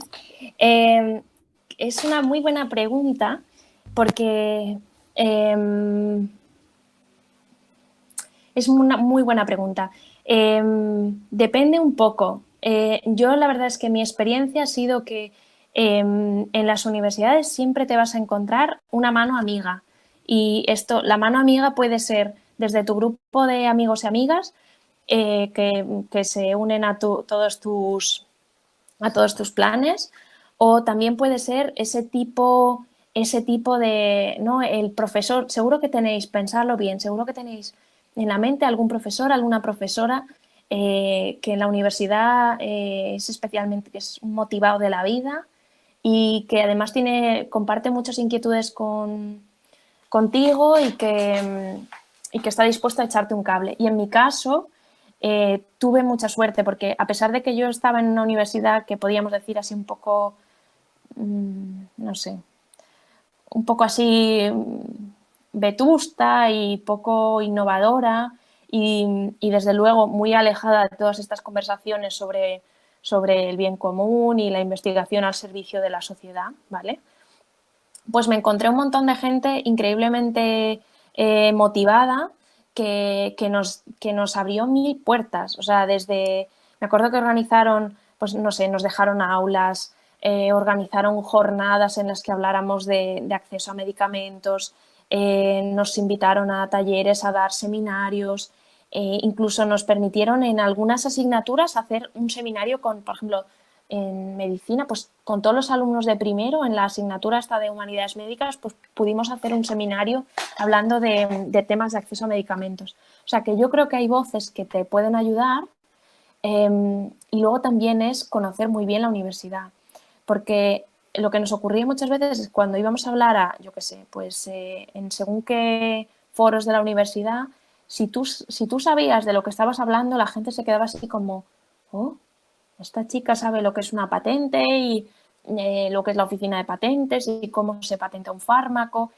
Es una muy buena pregunta porque es una muy buena pregunta. Depende un poco. Yo la verdad es que mi experiencia ha sido que en las universidades siempre te vas a encontrar una mano amiga. Y la mano amiga puede ser desde tu grupo de amigos y amigas que se unen a todos tus planes, o también puede ser ese tipo de, ¿no? El profesor, seguro que tenéis, pensarlo bien, seguro que tenéis en la mente algún profesor, alguna profesora que en la universidad es especialmente, que es un motivado de la vida y que además comparte muchas inquietudes contigo y que está dispuesto a echarte un cable. Y en mi caso, tuve mucha suerte porque a pesar de que yo estaba en una universidad que podíamos decir así un poco, no sé, un poco así vetusta y poco innovadora y desde luego muy alejada de todas estas conversaciones sobre el bien común y la investigación al servicio de la sociedad, ¿vale? Pues me encontré un montón de gente increíblemente motivada que nos abrió mil puertas. O sea, me acuerdo que organizaron, pues no sé, nos dejaron aulas, organizaron jornadas en las que habláramos de acceso a medicamentos, nos invitaron a talleres, a dar seminarios, incluso nos permitieron en algunas asignaturas hacer un seminario con, por ejemplo, en medicina, pues con todos los alumnos de primero, en la asignatura esta de humanidades médicas, pues pudimos hacer un seminario hablando de temas de acceso a medicamentos. O sea que yo creo que hay voces que te pueden ayudar y luego también es conocer muy bien la universidad, porque lo que nos ocurría muchas veces es cuando íbamos a hablar a, yo qué sé, pues en según qué foros de la universidad, si tú sabías de lo que estabas hablando, la gente se quedaba así como, oh, esta chica sabe lo que es una patente y lo que es la oficina de patentes y cómo se patenta un fármaco.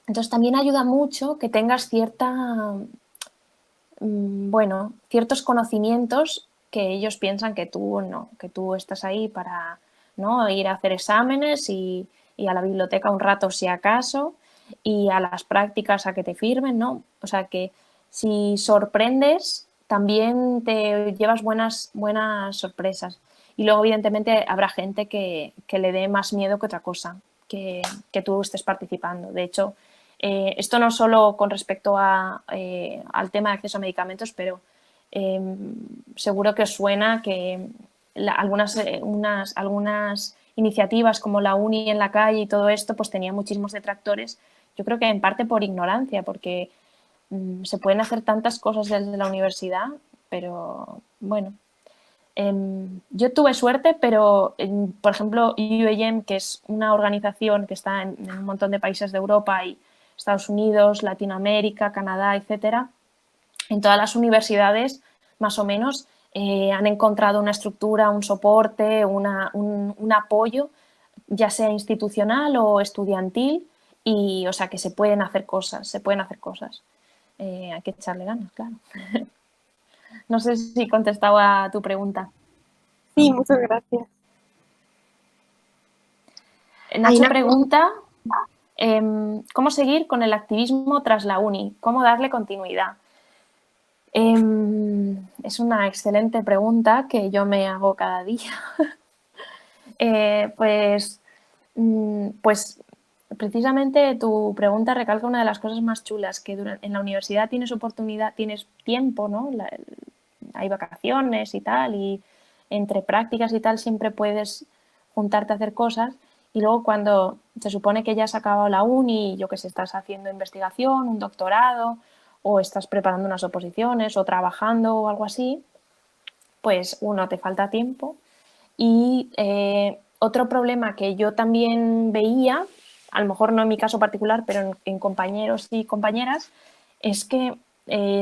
Entonces también ayuda mucho que tengas ciertos conocimientos que ellos piensan que tú no, que tú estás ahí para, ¿no?, ir a hacer exámenes y a la biblioteca un rato si acaso y a las prácticas a que te firmen, ¿no? O sea que si sorprendes también te llevas buenas sorpresas. Y luego, evidentemente, habrá gente que le dé más miedo que otra cosa, que tú estés participando. De hecho, esto no solo con respecto al tema de acceso a medicamentos, pero seguro que os suena que algunas iniciativas como la Uni en la calle y todo esto, pues tenía muchísimos detractores. Yo creo que en parte por ignorancia, porque se pueden hacer tantas cosas desde la universidad, pero bueno. Yo tuve suerte, pero por ejemplo UAM, que es una organización que está en un montón de países de Europa y Estados Unidos, Latinoamérica, Canadá, etcétera, en todas las universidades más o menos han encontrado una estructura, un soporte, un apoyo, ya sea institucional o estudiantil, y o sea que se pueden hacer cosas, hay que echarle ganas, claro. No sé si he contestado a tu pregunta. Sí, muchas gracias. Nacho pregunta, ¿cómo seguir con el activismo tras la uni? ¿Cómo darle continuidad? Es una excelente pregunta que yo me hago cada día. Pues precisamente tu pregunta recalca una de las cosas más chulas, que en la universidad tienes oportunidad, tienes tiempo, ¿no? Hay vacaciones y tal, y entre prácticas y tal siempre puedes juntarte a hacer cosas, y luego cuando se supone que ya has acabado la uni, yo que sé, estás haciendo investigación, un doctorado, o estás preparando unas oposiciones, o trabajando o algo así, pues uno, te falta tiempo. Y otro problema que yo también veía, a lo mejor no en mi caso particular, pero en compañeros y compañeras, es que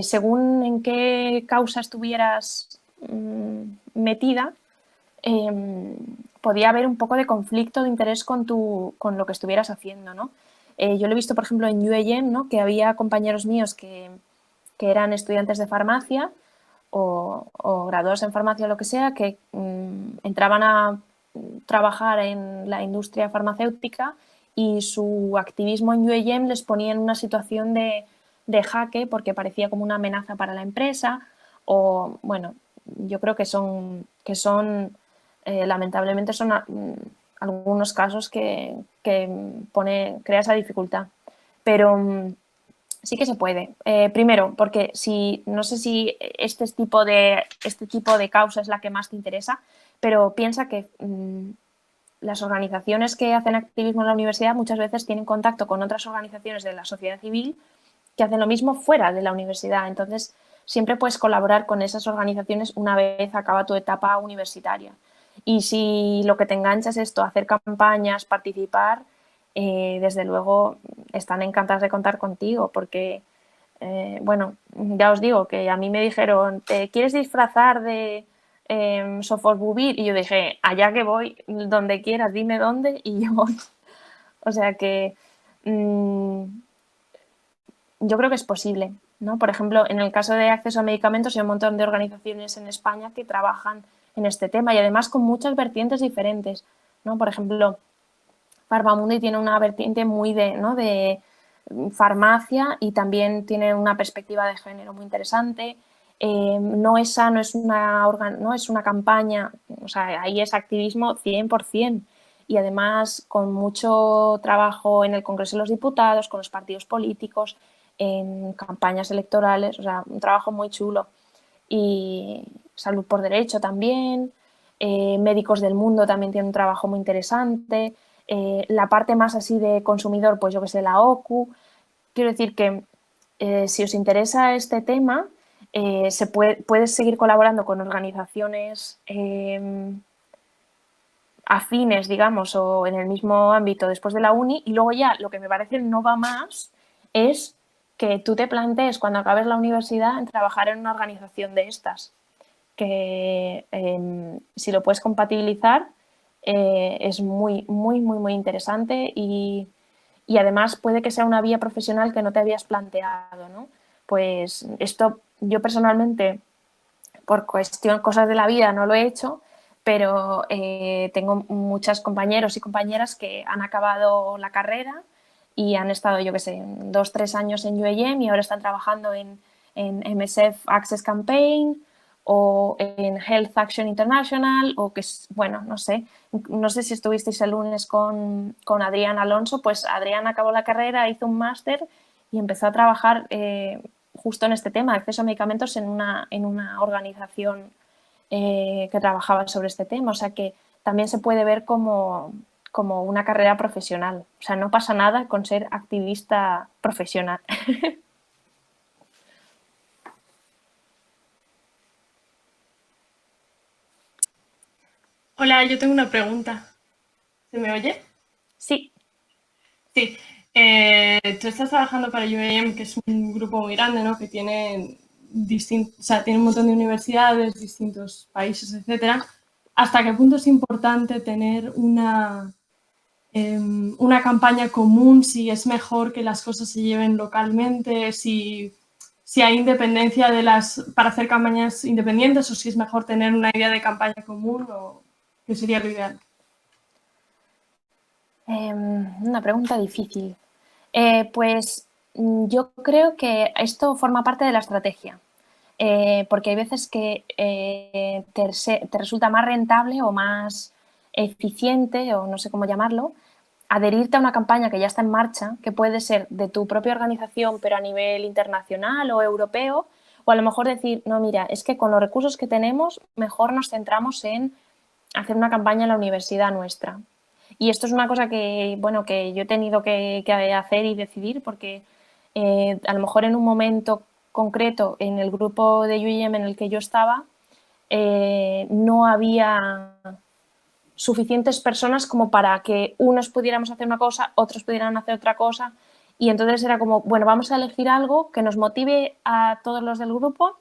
según en qué causa estuvieras metida, podía haber un poco de conflicto de interés con lo que estuvieras haciendo, ¿no? Yo lo he visto, por ejemplo, en UAM, ¿no?, que había compañeros míos que eran estudiantes de farmacia o graduados en farmacia o lo que sea, que entraban a trabajar en la industria farmacéutica y su activismo en UAM les ponía en una situación de jaque porque parecía como una amenaza para la empresa, o bueno, yo creo que son lamentablemente son algunos casos que crea esa dificultad. Pero sí que se puede. Primero, porque no sé si este tipo de causa es la que más te interesa, pero piensa que las organizaciones que hacen activismo en la universidad muchas veces tienen contacto con otras organizaciones de la sociedad civil que hacen lo mismo fuera de la universidad. Entonces, siempre puedes colaborar con esas organizaciones una vez acaba tu etapa universitaria. Y si lo que te engancha es esto, hacer campañas, participar, desde luego están encantadas de contar contigo porque, bueno, ya os digo que a mí me dijeron, ¿te quieres disfrazar de Sofosbuvir? Y yo dije, allá que voy, donde quieras, dime dónde y yo voy. O sea que yo creo que es posible, ¿no? Por ejemplo, en el caso de acceso a medicamentos hay un montón de organizaciones en España que trabajan en este tema y además con muchas vertientes diferentes, ¿no? Por ejemplo, Farmamundi tiene una vertiente muy de farmacia y también tiene una perspectiva de género muy interesante. Noesa no es una campaña, o sea, ahí es activismo 100%. Y además con mucho trabajo en el Congreso de los Diputados, con los partidos políticos, en campañas electorales, o sea, un trabajo muy chulo. Y Salud por Derecho también, Médicos del Mundo también tiene un trabajo muy interesante, la parte más así de consumidor, pues yo que sé, la OCU. Quiero decir que si os interesa este tema, puedes seguir colaborando con organizaciones afines, digamos, o en el mismo ámbito después de la uni, y luego ya lo que me parece no va más es que tú te plantees cuando acabes la universidad en trabajar en una organización de estas, que si lo puedes compatibilizar es muy, muy, muy, muy interesante y además puede que sea una vía profesional que no te habías planteado, ¿no? Pues esto yo personalmente, por cosas de la vida, no lo he hecho, pero tengo muchos compañeros y compañeras que han acabado la carrera y han estado, yo qué sé, 2-3 años en UAM y ahora están trabajando en MSF Access Campaign o en Health Action International o que, bueno, no sé si estuvisteis el lunes con Adrián Alonso, pues Adrián acabó la carrera, hizo un máster y empezó a trabajar justo en este tema, acceso a medicamentos en una organización que trabajaba sobre este tema. O sea que también se puede ver como una carrera profesional. O sea, no pasa nada con ser activista profesional. Hola, yo tengo una pregunta. ¿Se me oye? Sí. Sí. Tú estás trabajando para UAM, que es un grupo muy grande, ¿no? Que tiene tiene un montón de universidades, distintos países, etcétera. ¿Hasta qué punto es importante tener una campaña común? Si es mejor que las cosas se lleven localmente, si hay independencia para hacer campañas independientes, o si es mejor tener una idea de campaña común, o qué sería lo ideal. Una pregunta difícil. Pues yo creo que esto forma parte de la estrategia, porque hay veces que te resulta más rentable o más eficiente, o no sé cómo llamarlo, adherirte a una campaña que ya está en marcha, que puede ser de tu propia organización, pero a nivel internacional o europeo, o a lo mejor decir, no, mira, es que con los recursos que tenemos, mejor nos centramos en hacer una campaña en la universidad nuestra. Y esto es una cosa que, bueno, que yo he tenido que hacer y decidir porque a lo mejor en un momento concreto en el grupo de UAM en el que yo estaba no había suficientes personas como para que unos pudiéramos hacer una cosa, otros pudieran hacer otra cosa y entonces era como, bueno, vamos a elegir algo que nos motive a todos los del grupo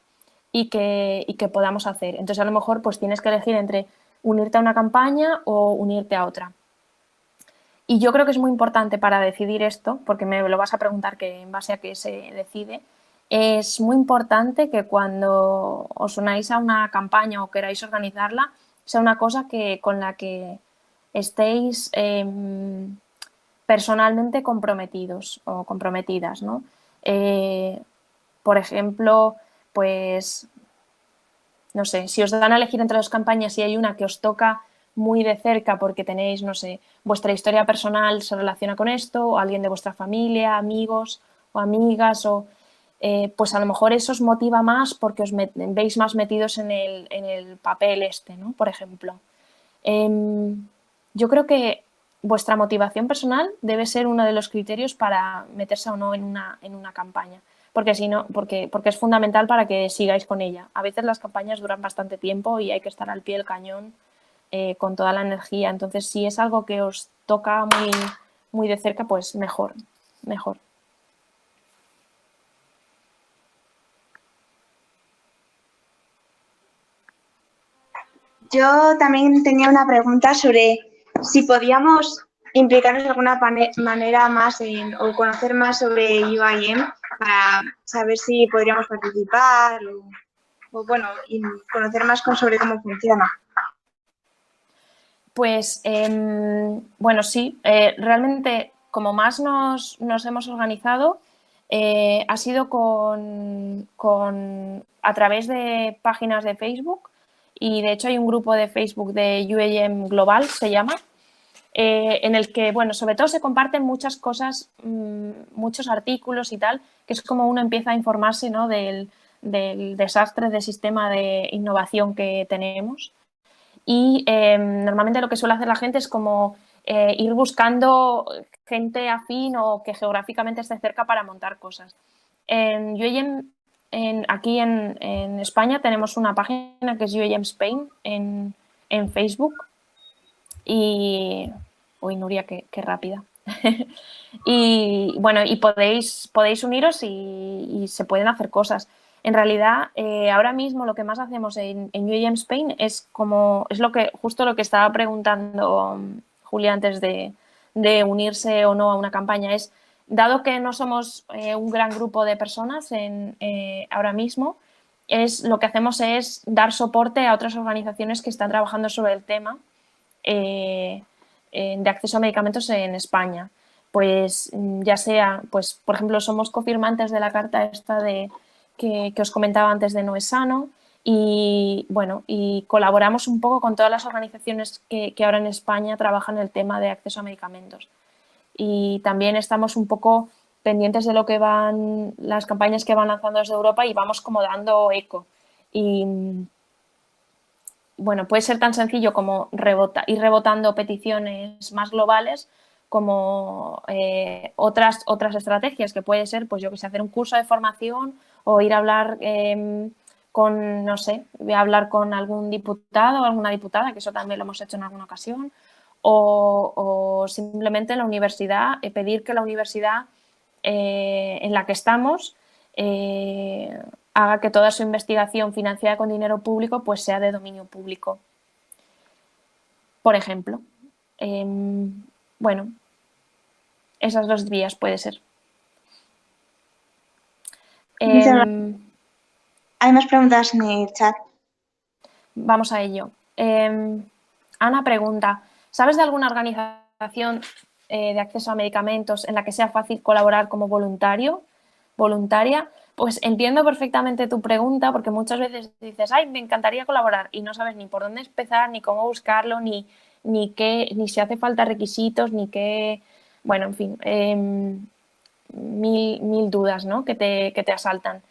y que podamos hacer. Entonces a lo mejor pues tienes que elegir entre unirte a una campaña o unirte a otra. Y yo creo que es muy importante para decidir esto, porque me lo vas a preguntar que en base a qué se decide, es muy importante que cuando os unáis a una campaña o queráis organizarla, sea una cosa con la que estéis personalmente comprometidos o comprometidas, ¿no? Por ejemplo, pues, no sé, si os dan a elegir entre dos campañas y hay una que os toca muy de cerca porque tenéis, no sé, vuestra historia personal se relaciona con esto, o alguien de vuestra familia, amigos, o amigas, o pues a lo mejor eso os motiva más porque os veis más metidos en el papel este, ¿no? Por ejemplo. Yo creo que vuestra motivación personal debe ser uno de los criterios para meterse o no en una campaña, porque si no, porque es fundamental para que sigáis con ella. A veces las campañas duran bastante tiempo y hay que estar al pie del cañón con toda la energía. Entonces, si es algo que os toca muy, muy de cerca, pues mejor, mejor. Yo también tenía una pregunta sobre si podíamos implicarnos de alguna manera más o conocer más sobre UIM para saber si podríamos participar o bueno, y conocer más sobre cómo funciona. Pues, bueno, sí, realmente como más nos hemos organizado ha sido a través de páginas de Facebook, y de hecho hay un grupo de Facebook de UAM Global, se llama, en el que, bueno, sobre todo se comparten muchas cosas, muchos artículos y tal, que es como uno empieza a informarse, ¿no?, del desastre de sistema de innovación que tenemos. Y normalmente lo que suele hacer la gente es como ir buscando gente afín o que geográficamente esté cerca para montar cosas. Aquí en España tenemos una página que es UAM Spain en Facebook. Y... Uy, Nuria, qué rápida. Y bueno, y podéis uniros y se pueden hacer cosas. En realidad, ahora mismo lo que más hacemos en UAM Spain es justo lo que estaba preguntando Julia antes de unirse o no a una campaña. Es, dado que no somos un gran grupo de personas ahora mismo, lo que hacemos es dar soporte a otras organizaciones que están trabajando sobre el tema de acceso a medicamentos en España. Pues ya sea, pues por ejemplo, somos cofirmantes de la carta esta que os comentaba antes de No es Sano, y bueno, y colaboramos un poco con todas las organizaciones que ahora en España trabajan el tema de acceso a medicamentos. Y también estamos un poco pendientes de lo que van las campañas que van lanzando desde Europa y vamos como dando eco. Y bueno, puede ser tan sencillo como ir rebotando peticiones más globales, como otras estrategias, que puede ser, pues yo que sé, hacer un curso de formación o ir a hablar no sé, voy a hablar con algún diputado o alguna diputada, que eso también lo hemos hecho en alguna ocasión, o simplemente en la universidad, pedir que la universidad en la que estamos haga que toda su investigación financiada con dinero público pues sea de dominio público. Por ejemplo, bueno, esas dos vías puede ser. Hay más preguntas en el chat. Vamos a ello. Ana pregunta, ¿sabes de alguna organización de acceso a medicamentos en la que sea fácil colaborar como voluntaria? Pues entiendo perfectamente tu pregunta, porque muchas veces dices, ay, me encantaría colaborar, y no sabes ni por dónde empezar, ni cómo buscarlo, ni si hace falta requisitos, ni qué, bueno, en fin, mil dudas, ¿no?, que te asaltan.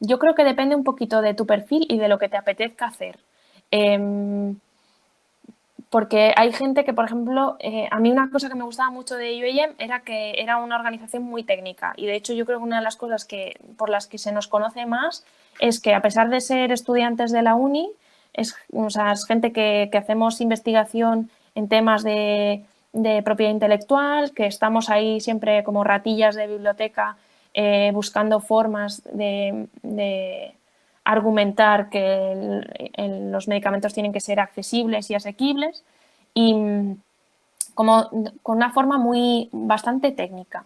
Yo creo que depende un poquito de tu perfil y de lo que te apetezca hacer. Porque hay gente que, por ejemplo, a mí una cosa que me gustaba mucho de UAM era que era una organización muy técnica, y de hecho yo creo que una de las cosas por las que se nos conoce más es que, a pesar de ser estudiantes de la uni, es gente que hacemos investigación en temas de propiedad intelectual, que estamos ahí siempre como ratillas de biblioteca buscando formas de argumentar que los medicamentos tienen que ser accesibles y asequibles, y como con una forma bastante técnica.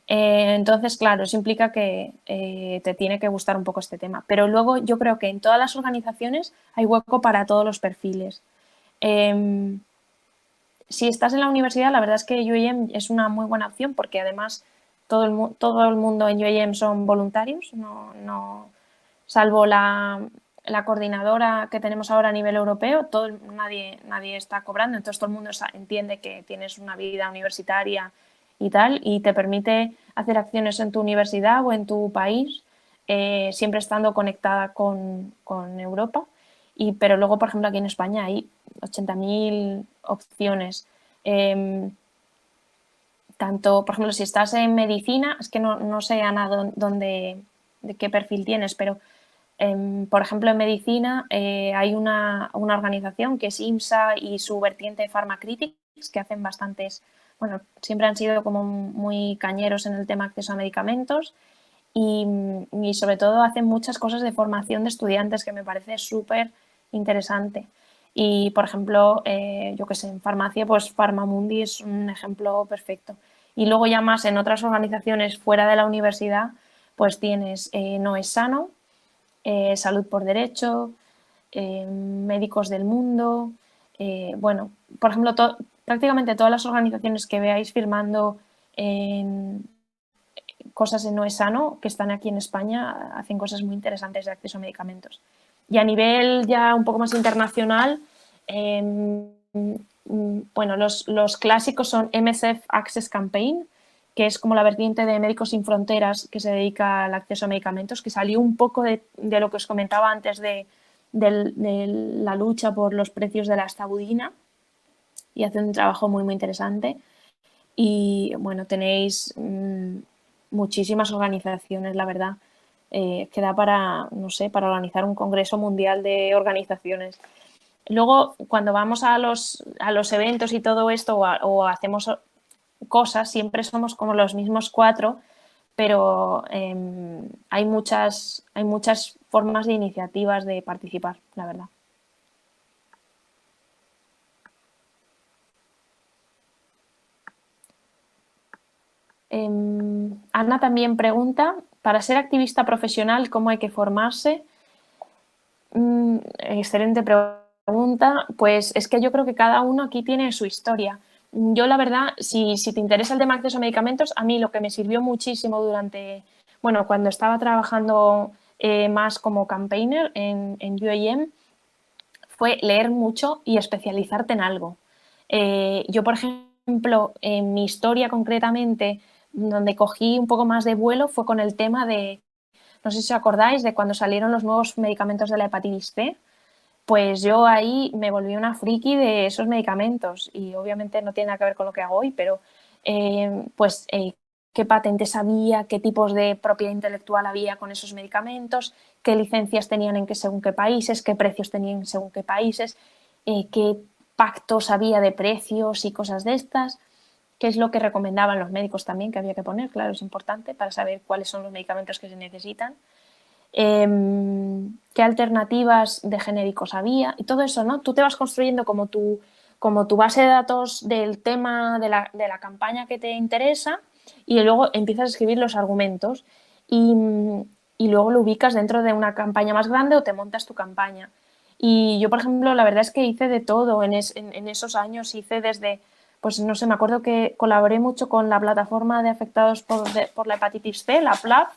Entonces, claro, eso implica que te tiene que gustar un poco este tema. Pero luego yo creo que en todas las organizaciones hay hueco para todos los perfiles. Si estás en la universidad, la verdad es que UAM es una muy buena opción, porque además todo el mundo en UAM son voluntarios, salvo la coordinadora que tenemos ahora a nivel europeo, nadie está cobrando, entonces todo el mundo entiende que tienes una vida universitaria y tal, y te permite hacer acciones en tu universidad o en tu país, siempre estando conectada con Europa. Pero luego, por ejemplo, aquí en España hay 80.000 opciones. Tanto, por ejemplo, si estás en medicina, es que no sé, Ana, de qué perfil tienes, pero por ejemplo, en medicina hay una organización que es IMSA y su vertiente Pharmacritics, que hacen bastantes, bueno, siempre han sido como muy cañeros en el tema acceso a medicamentos y sobre todo hacen muchas cosas de formación de estudiantes que me parece súper interesante. Y, por ejemplo, yo que sé, en farmacia, pues Pharmamundi es un ejemplo perfecto. Y luego ya más en otras organizaciones fuera de la universidad, pues tienes No es Sano, Salud por Derecho, Médicos del Mundo, bueno, por ejemplo, prácticamente todas las organizaciones que veáis firmando en cosas en No es Sano, que están aquí en España, hacen cosas muy interesantes de acceso a medicamentos. Y a nivel ya un poco más internacional, bueno, los clásicos son MSF Access Campaign, que es como la vertiente de Médicos Sin Fronteras que se dedica al acceso a medicamentos, que salió un poco de lo que os comentaba antes de la lucha por los precios de la estabudina, y hace un trabajo muy, muy interesante. Y bueno, tenéis muchísimas organizaciones, la verdad, que da para, no sé, para organizar un congreso mundial de organizaciones. Luego, cuando vamos a los eventos y todo esto, o hacemos cosas, siempre somos como los mismos 4, pero hay muchas formas de iniciativas de participar, la verdad. Ana también pregunta, para ser activista profesional, ¿cómo hay que formarse? Excelente pregunta. Pues es que yo creo que cada uno aquí tiene su historia. Yo, la verdad, si te interesa el tema de acceso a medicamentos, a mí lo que me sirvió muchísimo cuando estaba trabajando más como campaigner en UAM, fue leer mucho y especializarte en algo. Yo, por ejemplo, en mi historia concretamente, donde cogí un poco más de vuelo fue con el tema de, no sé si os acordáis, de cuando salieron los nuevos medicamentos de la hepatitis C. Pues yo ahí me volví una friki de esos medicamentos y obviamente no tiene nada que ver con lo que hago hoy, pero qué patentes había, qué tipos de propiedad intelectual había con esos medicamentos, qué licencias tenían según qué países, qué precios tenían según qué países, qué pactos había de precios y cosas de estas, qué es lo que recomendaban los médicos también que había que poner, claro, es importante para saber cuáles son los medicamentos que se necesitan. Qué alternativas de genéricos había y todo eso, ¿no? Tú te vas construyendo como tu base de datos del tema de la campaña que te interesa y luego empiezas a escribir los argumentos y luego lo ubicas dentro de una campaña más grande o te montas tu campaña. Y yo, por ejemplo, la verdad es que hice de todo en esos años, hice desde, pues no sé, me acuerdo que colaboré mucho con la plataforma de afectados por la hepatitis C, la PLAF,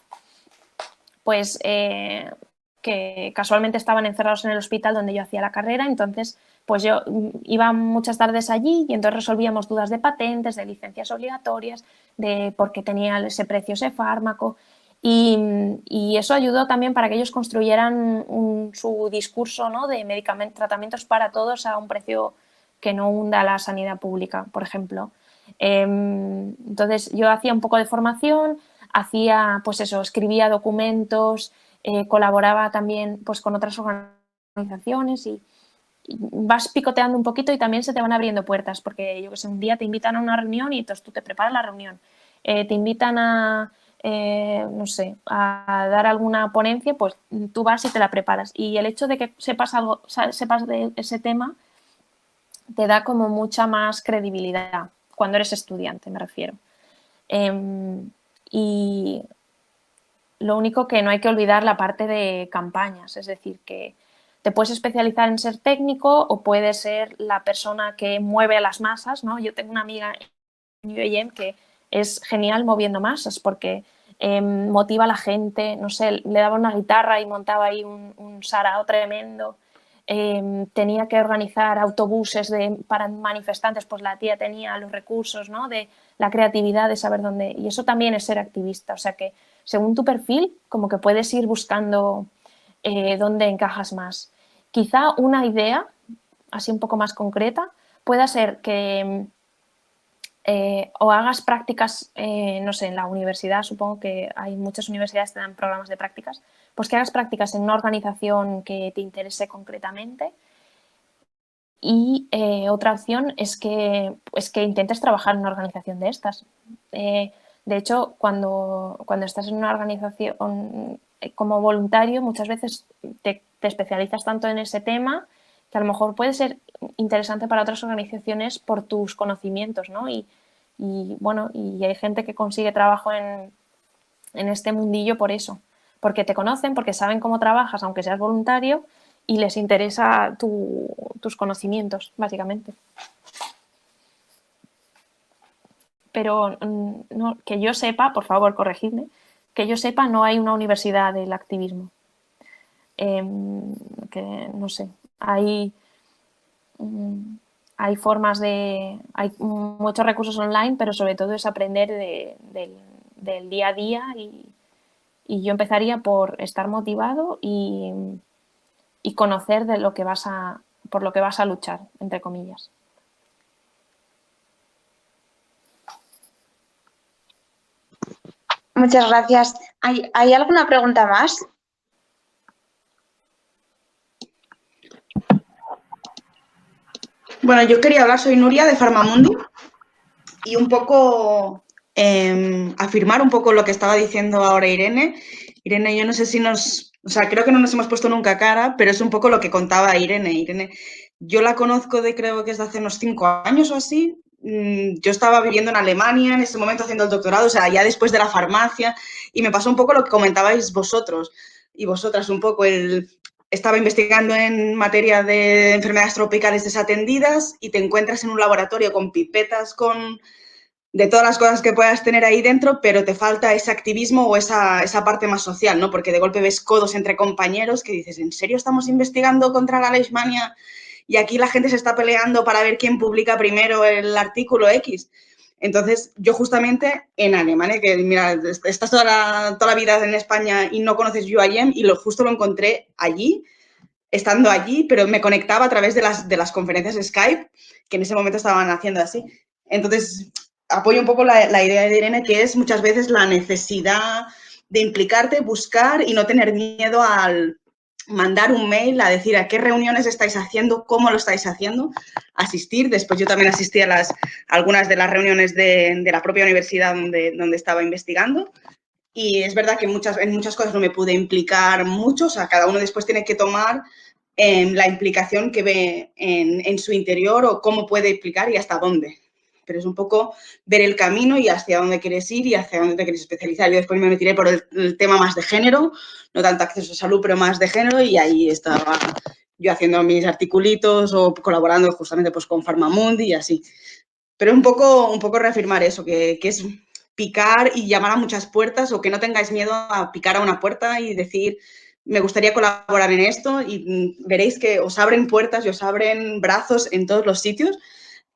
pues que casualmente estaban encerrados en el hospital donde yo hacía la carrera, entonces pues yo iba muchas tardes allí y entonces resolvíamos dudas de patentes, de licencias obligatorias, de por qué tenía ese precio ese fármaco y eso ayudó también para que ellos construyeran su discurso, ¿no?, de tratamientos para todos a un precio que no hunda la sanidad pública, por ejemplo. Entonces yo hacía un poco de formación, escribía documentos, colaboraba también pues con otras organizaciones y vas picoteando un poquito y también se te van abriendo puertas porque yo que sé, un día te invitan a una reunión y entonces tú te preparas la reunión, te invitan a no sé, a dar alguna ponencia, pues tú vas y te la preparas y el hecho de que sepas de ese tema te da como mucha más credibilidad cuando eres estudiante, me refiero. Y lo único que no hay que olvidar la parte de campañas, es decir, que te puedes especializar en ser técnico o puedes ser la persona que mueve a las masas, ¿no? Yo tengo una amiga en UAM que es genial moviendo masas porque motiva a la gente, no sé, le daba una guitarra y montaba ahí un sarao tremendo. tenía que organizar autobuses para manifestantes, pues la tía tenía los recursos, ¿no? De la creatividad, de saber dónde. Y eso también es ser activista. O sea que según tu perfil, como que puedes ir buscando dónde encajas más. Quizá una idea, así un poco más concreta, pueda ser que o hagas prácticas, no sé, en la universidad, supongo que hay muchas universidades que dan programas de prácticas, pues que hagas prácticas en una organización que te interese concretamente. Y otra opción es que intentes trabajar en una organización de estas. De hecho, cuando estás en una organización como voluntario, muchas veces te especializas tanto en ese tema que a lo mejor puede ser interesante para otras organizaciones por tus conocimientos, ¿no? Y bueno, y hay gente que consigue trabajo en este mundillo por eso, porque te conocen, porque saben cómo trabajas, aunque seas voluntario, y les interesa tus conocimientos, básicamente. Pero no, que yo sepa, por favor, corregidme, que yo sepa, no hay una universidad del activismo. Que no sé, hay formas hay muchos recursos online, pero sobre todo es aprender del día a día y yo empezaría por estar motivado y conocer de lo que por lo que vas a luchar, entre comillas. Muchas gracias. ¿Hay alguna pregunta más? Bueno, yo quería hablar, soy Nuria de Farmamundi y un poco afirmar un poco lo que estaba diciendo ahora Irene. Irene, yo no sé si creo que no nos hemos puesto nunca cara, pero es un poco lo que contaba Irene. Irene, yo la conozco creo que es de hace unos 5 años o así. Yo estaba viviendo en Alemania en ese momento haciendo el doctorado, o sea, ya después de la farmacia, y me pasó un poco lo que comentabais vosotros y vosotras un poco, estaba investigando en materia de enfermedades tropicales desatendidas y te encuentras en un laboratorio con pipetas, de todas las cosas que puedas tener ahí dentro, pero te falta ese activismo o esa parte más social, ¿no? Porque de golpe ves codos entre compañeros que dices, ¿en serio estamos investigando contra la leishmania? Y aquí la gente se está peleando para ver quién publica primero el artículo X. Entonces, yo justamente en Alemania, que mira, estás toda la vida en España y no conoces UIM, y justo lo encontré allí, estando allí, pero me conectaba a través de las conferencias Skype, que en ese momento estaban haciendo así. Entonces, apoyo un poco la idea de Irene, que es muchas veces la necesidad de implicarte, buscar y no tener miedo al mandar un mail a decir a qué reuniones estáis haciendo, cómo lo estáis haciendo, asistir. Después yo también asistí a algunas de las reuniones de la propia universidad donde estaba investigando. Y es verdad que en muchas cosas no me pude implicar mucho, o sea, cada uno después tiene que tomar la implicación que ve en su interior o cómo puede implicar y hasta dónde. Pero es un poco ver el camino y hacia dónde quieres ir y hacia dónde te quieres especializar. Yo después me metiré por el tema más de género, no tanto acceso a salud, pero más de género, y ahí estaba yo haciendo mis articulitos o colaborando justamente pues con Farmamundi y así. Pero un poco reafirmar eso, que es picar y llamar a muchas puertas, o que no tengáis miedo a picar a una puerta y decir, me gustaría colaborar en esto, y veréis que os abren puertas y os abren brazos en todos los sitios,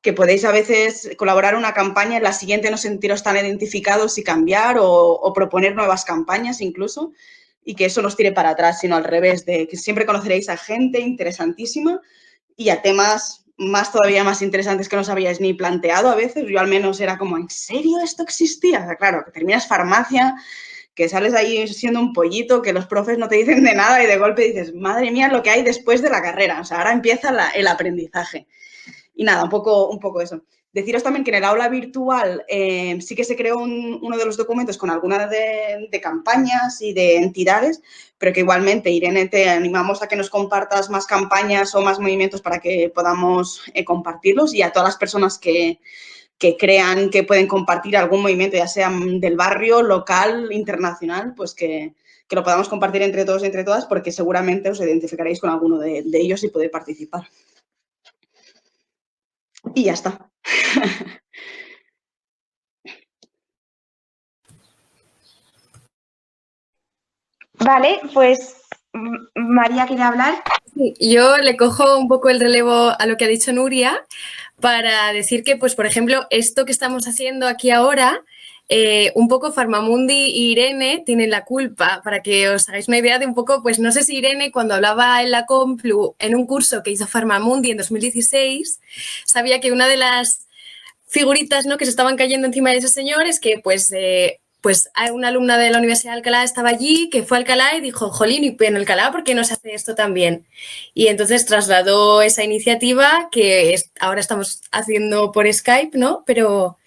que podéis a veces colaborar en una campaña, en la siguiente no sentiros tan identificados y cambiar o proponer nuevas campañas incluso, y que eso nos tire para atrás, sino al revés, de que siempre conoceréis a gente interesantísima y a temas todavía más interesantes que no os habíais ni planteado a veces. Yo al menos era como, ¿en serio esto existía? O sea, claro, que terminas farmacia, que sales ahí siendo un pollito, que los profes no te dicen de nada y de golpe dices, madre mía, lo que hay después de la carrera. O sea, ahora empieza el aprendizaje. Y nada, un poco eso. Deciros también que en el aula virtual sí que se creó uno de los documentos con algunas de campañas y de entidades, pero que igualmente, Irene, te animamos a que nos compartas más campañas o más movimientos para que podamos compartirlos, y a todas las personas que crean que pueden compartir algún movimiento, ya sea del barrio, local, internacional, pues que lo podamos compartir entre todos y entre todas, porque seguramente os identificaréis con alguno de ellos y podéis participar. Y ya está. Vale, pues María quiere hablar. Yo le cojo un poco el relevo a lo que ha dicho Nuria para decir que, pues, por ejemplo, esto que estamos haciendo aquí ahora, un poco Farmamundi y Irene tienen la culpa, para que os hagáis una idea de un poco, pues no sé si Irene cuando hablaba en la Complu en un curso que hizo Farmamundi en 2016, sabía que una de las figuritas, ¿no?, que se estaban cayendo encima de ese señor es que pues hay una alumna de la Universidad de Alcalá estaba allí, que fue a Alcalá y dijo, jolín, ¿y en Alcalá por qué no se hace esto también? Y entonces trasladó esa iniciativa que ahora estamos haciendo por Skype, ¿no? Pero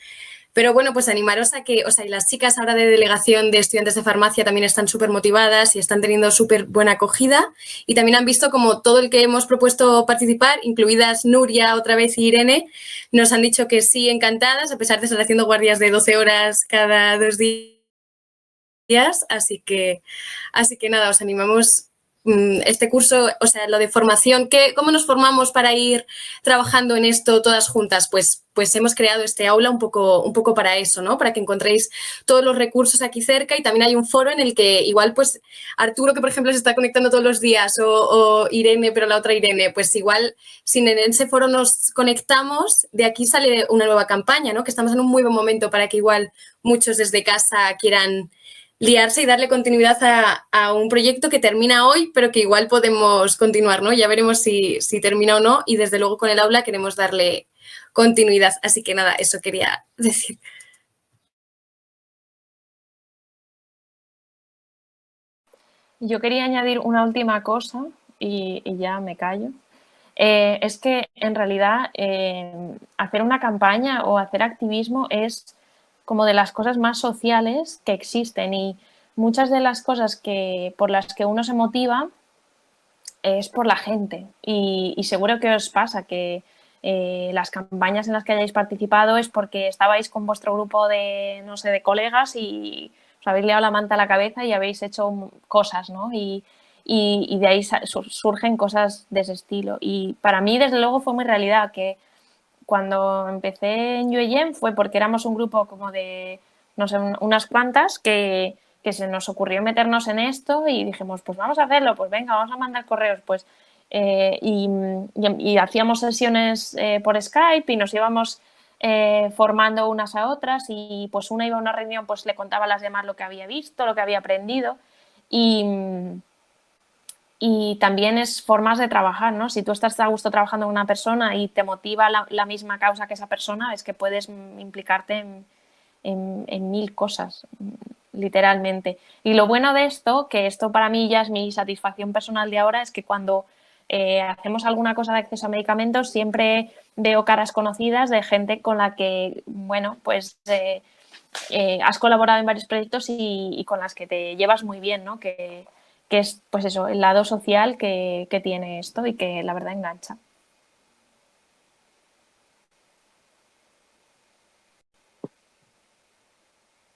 bueno, pues animaros a que, o sea, y las chicas ahora de delegación de estudiantes de farmacia también están súper motivadas y están teniendo súper buena acogida. Y también han visto como todo el que hemos propuesto participar, incluidas Nuria otra vez y Irene, nos han dicho que sí, encantadas, a pesar de estar haciendo guardias de 12 horas cada 2 días. Así que nada, os animamos este curso, o sea, lo de formación, ¿cómo nos formamos para ir trabajando en esto todas juntas? Pues hemos creado este aula un poco para eso, ¿no? Para que encontréis todos los recursos aquí cerca y también hay un foro en el que igual, pues, Arturo, que por ejemplo se está conectando todos los días, o Irene, pero la otra Irene, pues igual, si en ese foro nos conectamos, de aquí sale una nueva campaña, ¿no? Que estamos en un muy buen momento para que igual muchos desde casa quieran liarse y darle continuidad a un proyecto que termina hoy, pero que igual podemos continuar, ¿no? Ya veremos si termina o no y desde luego con el aula queremos darle continuidad. Así que nada, eso quería decir. Yo quería añadir una última cosa y ya me callo. Es que en realidad hacer una campaña o hacer activismo es como de las cosas más sociales que existen y muchas de las cosas por las que uno se motiva es por la gente y seguro que os pasa que las campañas en las que hayáis participado es porque estabais con vuestro grupo de, no sé, de colegas y os habéis liado la manta a la cabeza y habéis hecho cosas, ¿no? Y de ahí surgen cosas de ese estilo. Y para mí, desde luego, fue muy realidad que cuando empecé en UAM fue porque éramos un grupo como de, no sé, unas cuantas que se nos ocurrió meternos en esto y dijimos, pues vamos a hacerlo, pues venga, vamos a mandar correos, pues y hacíamos sesiones por Skype y nos íbamos formando unas a otras y pues una iba a una reunión, pues le contaba a las demás lo que había visto, lo que había aprendido y también es formas de trabajar, ¿no? Si tú estás a gusto trabajando con una persona y te motiva la misma causa que esa persona, es que puedes implicarte en mil cosas, literalmente. Y lo bueno de esto, que esto para mí ya es mi satisfacción personal de ahora, es que cuando hacemos alguna cosa de acceso a medicamentos siempre veo caras conocidas de gente con la que, bueno, pues has colaborado en varios proyectos y con las que te llevas muy bien, ¿no? Que es, pues eso, el lado social que tiene esto y que la verdad engancha.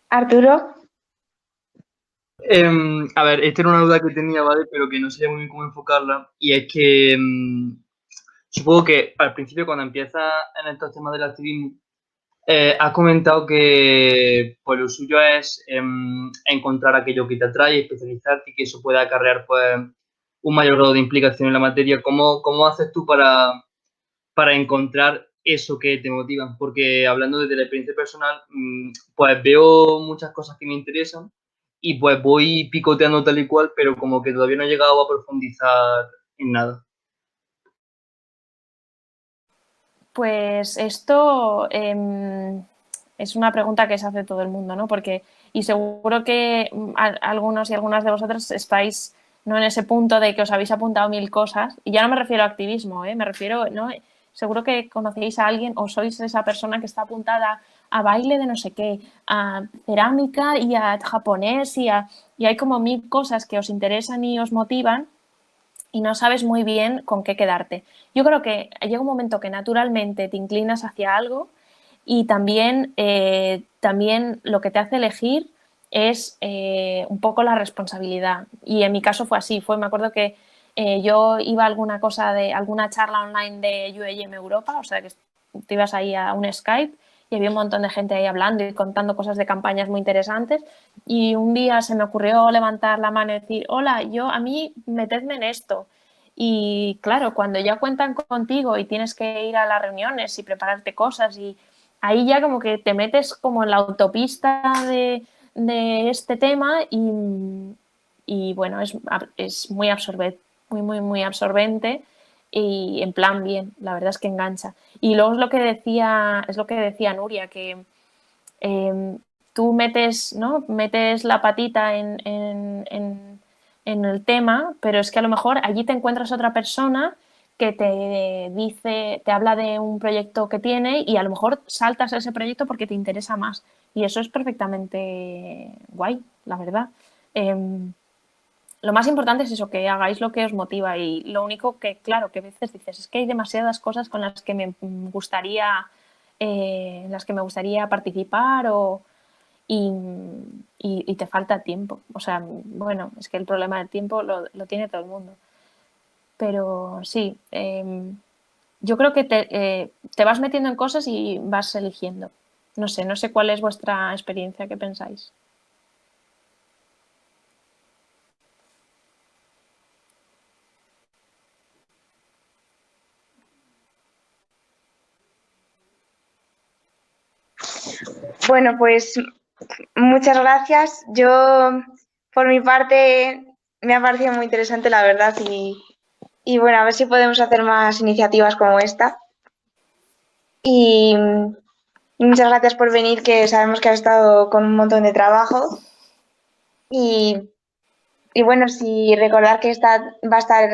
Arturo. A ver, esta era una duda que tenía, ¿vale? Pero que no sé muy bien cómo enfocarla. Y es que supongo que al principio, cuando empiezas en estos temas del activismo, has comentado que pues, lo suyo es encontrar aquello que te atrae, especializarte y que eso pueda acarrear pues, un mayor grado de implicación en la materia. ¿Cómo haces tú para encontrar eso que te motiva? Porque hablando desde la experiencia personal, pues veo muchas cosas que me interesan y pues voy picoteando tal y cual, pero como que todavía no he llegado a profundizar en nada. Pues esto es una pregunta que se hace todo el mundo, ¿no? Porque, y seguro que algunos y algunas de vosotros estáis no en ese punto de que os habéis apuntado mil cosas, y ya no me refiero a activismo, me refiero, ¿no? Seguro que conocéis a alguien o sois esa persona que está apuntada a baile de no sé qué, a cerámica y a japonés y hay como mil cosas que os interesan y os motivan y no sabes muy bien con qué quedarte. Yo creo que llega un momento que naturalmente te inclinas hacia algo y también lo que te hace elegir es un poco la responsabilidad. Y en mi caso fue así, me acuerdo que yo iba a alguna charla online de UAM Europa, o sea que te ibas ahí a un Skype y había un montón de gente ahí hablando y contando cosas de campañas muy interesantes y un día se me ocurrió levantar la mano y decir, hola, a mí metedme en esto. Y claro, cuando ya cuentan contigo y tienes que ir a las reuniones y prepararte cosas, y ahí ya como que te metes como en la autopista de este tema y bueno, es muy absorbente, muy absorbente y en plan bien, la verdad es que engancha. Y luego es lo que decía Nuria, que tú metes la patita en el tema, pero es que a lo mejor allí te encuentras otra persona que te habla de un proyecto que tiene y a lo mejor saltas a ese proyecto porque te interesa más. Y eso es perfectamente guay, la verdad. Lo más importante es eso, que hagáis lo que os motiva, y lo único que, claro, que a veces dices, es que hay demasiadas cosas con las que me gustaría, participar y te falta tiempo. O sea, bueno, es que el problema del tiempo lo tiene todo el mundo. Pero sí, yo creo que te vas metiendo en cosas y vas eligiendo. No sé cuál es vuestra experiencia, ¿qué pensáis? Bueno, pues muchas gracias. Yo, por mi parte, me ha parecido muy interesante, la verdad, y bueno, a ver si podemos hacer más iniciativas como esta. Y muchas gracias por venir, que sabemos que has estado con un montón de trabajo. Y bueno, sí, recordar que va a estar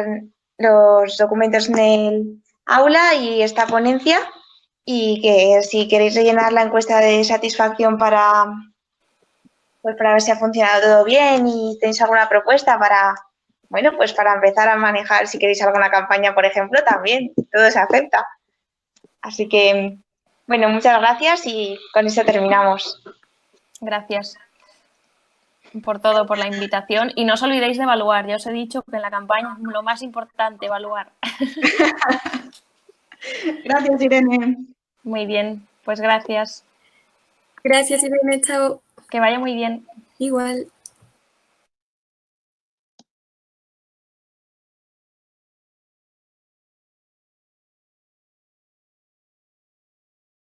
los documentos en el aula y esta ponencia, y que si queréis rellenar la encuesta de satisfacción para ver si ha funcionado todo bien y tenéis alguna propuesta para, bueno, pues para empezar a manejar, si queréis alguna campaña, por ejemplo, también, todo se acepta. Así que, bueno, muchas gracias y con eso terminamos. Gracias por todo, por la invitación, y no os olvidéis de evaluar. Ya os he dicho que en la campaña es lo más importante, evaluar. Gracias, Irene. Muy bien, pues gracias. Gracias, Irene, chao. Que vaya muy bien. Igual.